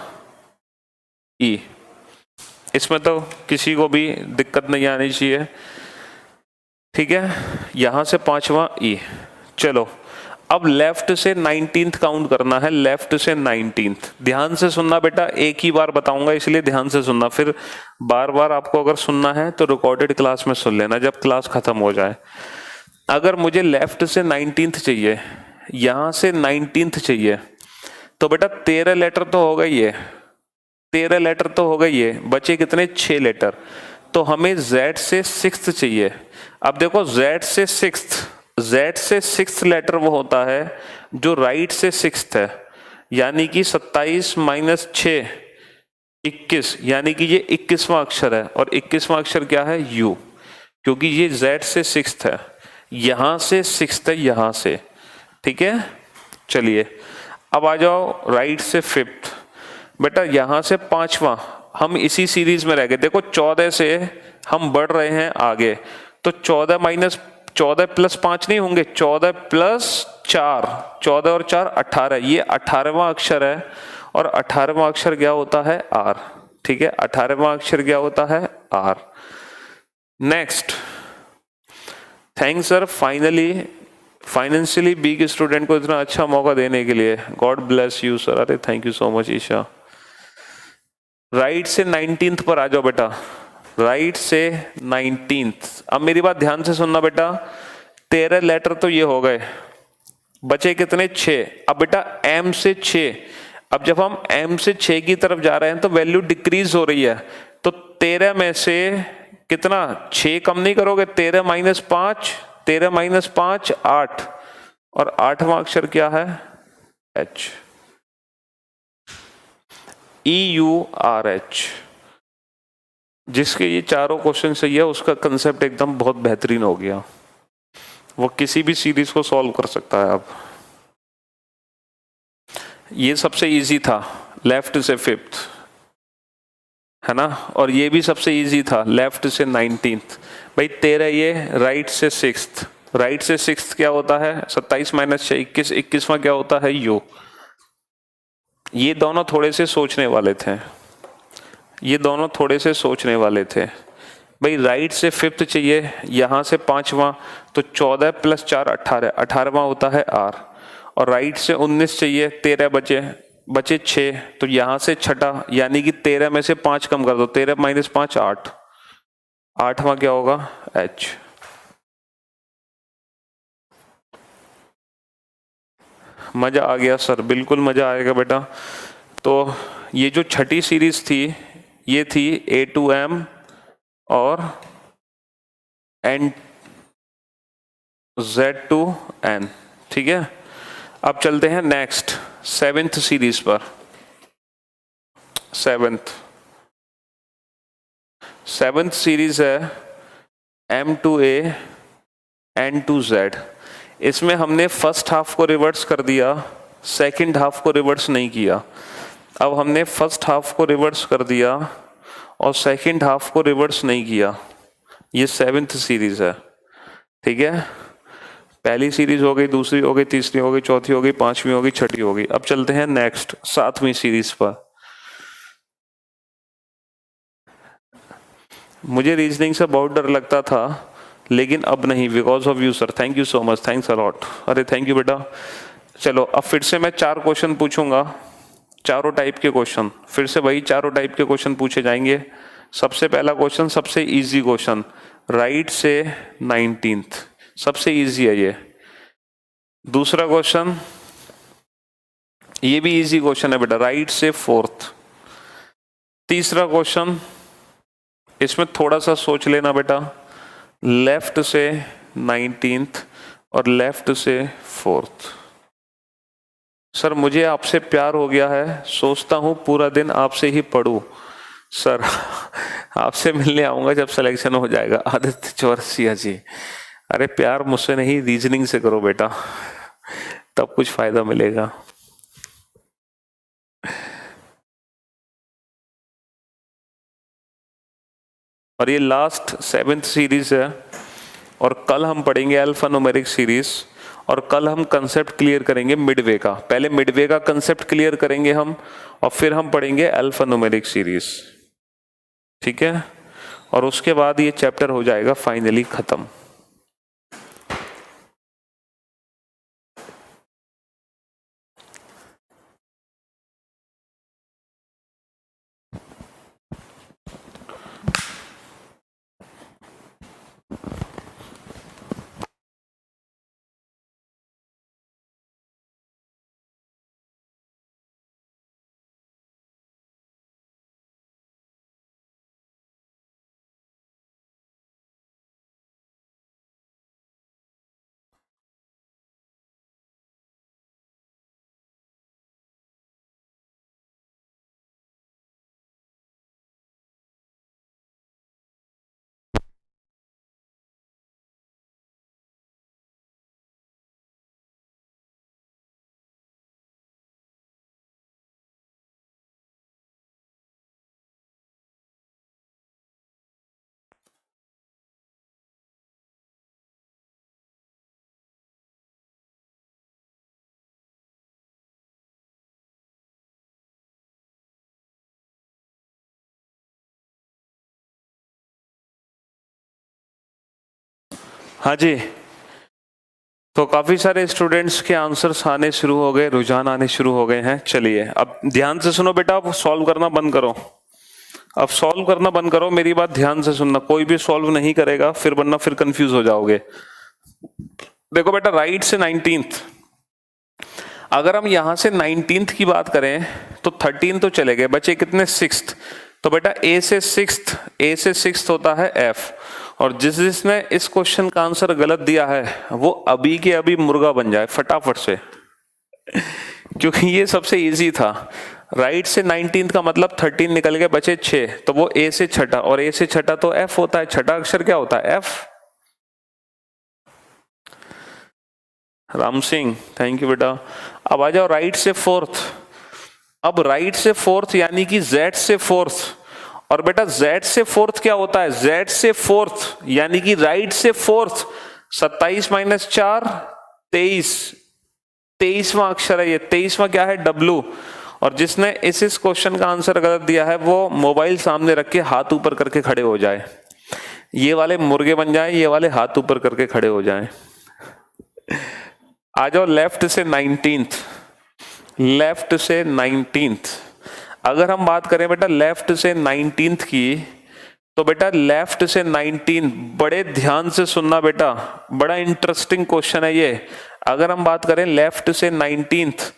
ई, इसमें तो किसी को भी दिक्कत नहीं आनी चाहिए, ठीक है। यहां से 5वां ई। चलो अब लेफ्ट से 19th काउंट करना है, लेफ्ट से 19th। ध्यान से सुनना बेटा, एक ही बार बताऊंगा इसलिए ध्यान से सुनना, फिर बार बार आपको अगर सुनना है तो रिकॉर्डेड क्लास में सुन लेना जब क्लास खत्म हो जाए। अगर मुझे लेफ्ट से 19th चाहिए, यहां से 19th चाहिए, तो बेटा 13 लेटर तो हो गई है, 13 लेटर तो हो गई है, बचे कितने, 6 लेटर। तो हमें Z से 6th चाहिए। अब देखो Z से 6th लेटर वो होता है जो राइट से 6th है, यानी कि 27 माइनस 6 21, यानी कि ये 21वां अक्षर है। और 21वां अक्षर क्या है, U, क्योंकि ये Z से 6th है, यहां से 6th है, यहां से, ठीक है। चलिए अब आ जाओ राइट से 5th। बेटा यहां से 5वां, हम इसी सीरीज में रह गए। देखो 14 से हम बढ़ रहे हैं आगे, तो 14 प्लस 5 नहीं होंगे, 14 प्लस 4, 14 और 4 18, ये 18वां अक्षर है। और 18वां अक्षर क्या होता है, R, ठीक है। 18वां अक्षर क्या होता है, R। Next, thanks sir financially weak student को इतना अच्छा मौका देने के लिए, गॉड ब्लेस यू सर। अरे thank you so much Isha. Right से 19th पर आ जाओ बेटा, राइट से 19th। अब मेरी बात ध्यान से सुनना बेटा, 13 लेटर तो ये हो गए, बचे कितने, 6। अब बेटा M से 6, अब जब हम M से 6 की तरफ जा रहे हैं तो वैल्यू डिक्रीज हो रही है, तो 13 में से कितना, 6 कम नहीं करोगे, 13 माइनस 5, 13 माइनस 5 8, और 8वां अक्षर क्या है, H, EURH। जिसके ये चारों क्वेश्चन सही है उसका कंसेप्ट एकदम बहुत बेहतरीन हो गया, वो किसी भी सीरीज को सॉल्व कर सकता है। अब ये सबसे इजी था, लेफ्ट से 5th, है ना, और ये भी सबसे इजी था, लेफ्ट से 19th। भाई 13 ये, राइट से 6th, राइट से 6th क्या होता है, 27 माइनस 6 21, 21वां क्या होता है, U। ये दोनों थोड़े से सोचने वाले थे, ये दोनों थोड़े से सोचने वाले थे। भाई राइट से 5th चाहिए, यहां से 5वां, तो 14 प्लस 4 18, 18वां होता है R। और राइट से 19 चाहिए, 13 बचे 6, तो यहां से छठा, यानी कि 13 में से 5 कम कर दो, 13 माइनस 5 8, 8वां क्या होगा, H। मजा आ गया सर, बिल्कुल मजा आएगा बेटा। तो ये जो छठी सीरीज थी ये थी A2M और Z2N, ठीक है। अब चलते हैं नेक्स्ट 7th सीरीज पर। 7th सीरीज है M2A N2Z। इसमें हमने फर्स्ट हाफ को रिवर्स कर दिया, सेकंड हाफ को रिवर्स नहीं किया। अब हमने फर्स्ट हाफ को रिवर्स कर दिया और सेकंड हाफ को रिवर्स नहीं किया। ये 7th सीरीज है, ठीक है। पहली सीरीज हो गई, दूसरी हो गई, तीसरी हो गई, चौथी हो गई, पांचवी हो गई, छठी हो गई। अब चलते हैं नेक्स्ट 7वीं सीरीज पर। मुझे रीजनिंग से बहुत डर लगता था, लेकिन अब नहीं, because of you sir. Thank you so much, thanks a lot. अरे थैंक यू बेटा। चलो अब फिर से मैं 4 क्वेश्चन पूछूंगा, चारों टाइप के क्वेश्चन, फिर से वही चारों टाइप के क्वेश्चन पूछे जाएंगे। सबसे पहला क्वेश्चन, सबसे इजी क्वेश्चन, राइट से 19th, सबसे इजी है ये। दूसरा क्वेश्चन, ये भी इजी क्वेश्चन है बेटा, राइट से 4th। तीसरा क्वेश्चन, इसमें थोड़ा सा सोच लेना बेटा, लेफ्ट से 19th और लेफ्ट से 4th। सर मुझे आपसे प्यार हो गया है, सोचता हूँ पूरा दिन आपसे ही पढ़ूं। सर आपसे मिलने आऊंगा जब सिलेक्शन हो जाएगा। आदित्य चौरसिया जी, अरे प्यार मुझसे नहीं, रीजनिंग से करो बेटा, तब कुछ फायदा मिलेगा। और ये लास्ट 7th सीरीज है, और कल हम पढ़ेंगे अल्फा न्यूमेरिक सीरीज, और कल हम कंसेप्ट क्लियर करेंगे मिडवे का। पहले मिडवे का कंसेप्ट क्लियर करेंगे हम, और फिर हम पढ़ेंगे अल्फा न्यूमेरिक सीरीज, ठीक है। और उसके बाद ये चैप्टर हो जाएगा फाइनली खत्म। हाँ जी, तो काफी सारे स्टूडेंट्स के आंसर्स आने शुरू हो गए, रुझान आने शुरू हो गए हैं। चलिए अब ध्यान से सुनो बेटा, अब सॉल्व करना बंद करो, अब सॉल्व करना बंद करो, मेरी बात ध्यान से सुनना। कोई भी सॉल्व नहीं करेगा फिर, वरना फिर कंफ्यूज हो जाओगे। देखो बेटा, राइट से 19th, अगर हम यहां से 19th की बात करें तो 13 तो चले गए, बचे कितने, 6th। तो बेटा ए से 6th होता है F, और जिसने इस क्वेश्चन का आंसर गलत दिया है वो अभी के अभी मुर्गा बन जाए फटाफट से, क्योंकि ये सबसे इजी था। राइट से 19th का मतलब 13 निकल गए, बचे 6, तो वो ए से छठा, और ए से छठा तो F होता है। छठा अक्षर क्या होता है, F। Ram Singh, thank you बेटा। अब आ जाओ राइट से 4th। अब राइट से 4th यानी कि Z से 4th, और बेटा Z से 4th क्या होता है, Z से 4th यानी कि राइट से 4th, 27 - 4 23, 23वां अक्षर है ये, 23वां क्या है, W। और जिसने इस क्वेश्चन का आंसर गलत दिया है वो मोबाइल सामने रख के हाथ ऊपर करके खड़े हो जाए, ये वाले मुर्गे बन जाए, ये वाले हाथ ऊपर करके खड़े हो जाए। आ जाओ लेफ्ट से 19th, लेफ्ट से 19th। अगर हम बात करें बेटा लेफ्ट से 19th की, तो बेटा लेफ्ट से 19 बड़े ध्यान से सुनना बेटा, बड़ा इंटरेस्टिंग क्वेश्चन है ये। अगर हम बात करें लेफ्ट से 19th,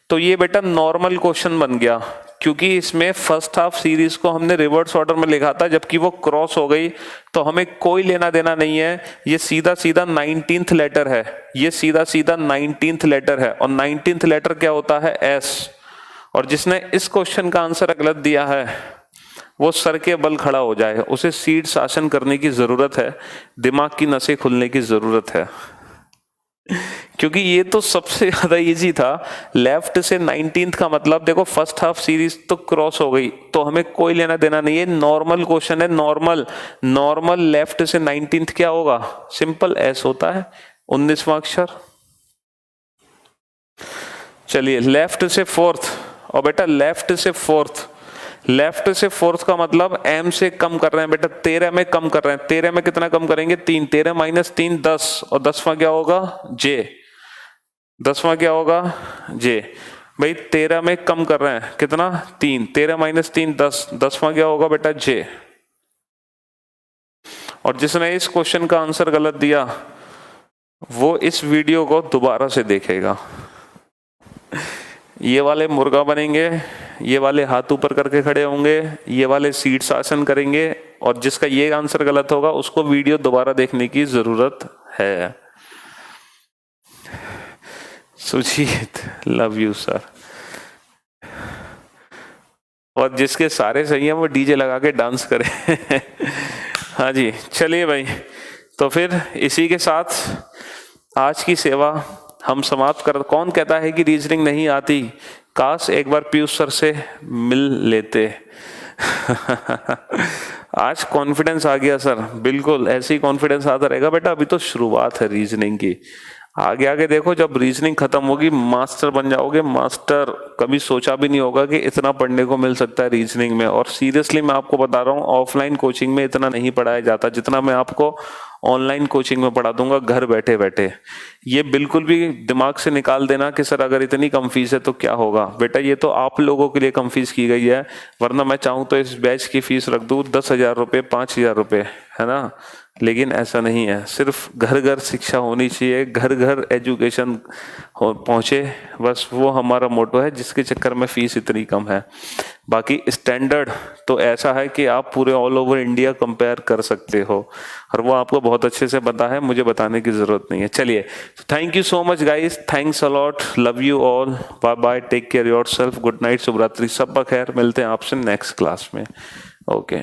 तो ये बेटा नॉर्मल क्वेश्चन बन गया, क्योंकि इसमें फर्स्ट हाफ सीरीज को हमने रिवर्स ऑर्डर में लिखा था, जबकि वो क्रॉस हो गई, तो हमें कोई लेना देना नहीं है। ये सीधा सीधा 19th लेटर है, ये सीधा सीधा 19th लेटर है, और 19th लेटर क्या होता है? एस। और जिसने इस क्वेश्चन का आंसर गलत दिया है वो सर के बल खड़ा हो जाए, उसे सीट शासन करने की जरूरत है, दिमाग की नसें खुलने की जरूरत है, क्योंकि ये तो सबसे ज्यादा इजी था। लेफ्ट से 19th का मतलब देखो, फर्स्ट हाफ सीरीज तो क्रॉस हो गई, तो हमें कोई लेना देना नहीं है, नॉर्मल क्वेश्चन है, नॉर्मल। नॉर्मल लेफ्ट से 19th क्या होगा? सिंपल एस होता है, 19वां अक्षर। चलिए लेफ्ट से फोर्थ, और बेटा लेफ्ट से फोर्थ, लेफ्ट से फोर्थ का मतलब एम से कम कर रहे हैं बेटा, 13 में कम कर रहे हैं। 13 में कितना कम करेंगे? 3। 13 माइनस 3 10, और 10वां क्या होगा? जे। 10वां क्या होगा? जे। भाई 13 में कम कर रहे हैं, कितना? 3। 13 माइनस 3 10, 10वां क्या होगा बेटा? जे। और जिसने इस क्वेश्चन का आंसर गलत दिया वो इस वीडियो को दोबारा से देखेगा। ये वाले मुर्गा बनेंगे, ये वाले हाथ ऊपर करके खड़े होंगे, ये वाले सीट शासन करेंगे, और जिसका ये आंसर गलत होगा उसको वीडियो दोबारा देखने की जरूरत है। Sujeet, love you sir. और जिसके सारे सही है वो डीजे लगा के डांस करे। हाँ जी, चलिए भाई, तो फिर इसी के साथ आज की सेवा हम समाप्त कर। कौन कहता है कि रीजनिंग नहीं आती? काश एक बार पीयूष सर से मिल लेते। आज कॉन्फिडेंस आ गया सर, बिल्कुल ऐसे ही कॉन्फिडेंस आता रहेगा बेटा, अभी तो शुरुआत है रीजनिंग की। आगे आगे देखो, जब रीजनिंग खत्म होगी मास्टर बन जाओगे, मास्टर। कभी सोचा भी नहीं होगा कि इतना पढ़ने को मिल सकता है रीजनिंग में। और सीरियसली मैं आपको बता रहा हूँ, ऑफलाइन कोचिंग में इतना नहीं पढ़ाया जाता जितना मैं आपको ऑनलाइन कोचिंग में पढ़ा दूंगा घर बैठे बैठे। ये बिल्कुल भी दिमाग से निकाल देना कि सर अगर इतनी कम फीस है तो क्या होगा। बेटा ये तो आप लोगों के लिए कम फीस की गई है, वरना मैं चाहूँ तो इस बैच की फीस रख दूँ 10,000 रुपये, 5,000 रुपये, है ना। लेकिन ऐसा नहीं है, सिर्फ घर घर शिक्षा होनी चाहिए, घर घर एजुकेशन पहुंचे, बस वो हमारा मोटो है, जिसके चक्कर में फीस इतनी कम है। बाकी स्टैंडर्ड तो ऐसा है कि आप पूरे ऑल ओवर इंडिया कंपेयर कर सकते हो, और वो आपको बहुत अच्छे से पता है, मुझे बताने की जरूरत नहीं है। चलिए, thank you so much guys, thanks a lot, love you all, bye bye, take care yourself, good night, शुभ रात्रि, सब खैर। मिलते हैं आपसे नेक्स्ट क्लास में। ओके।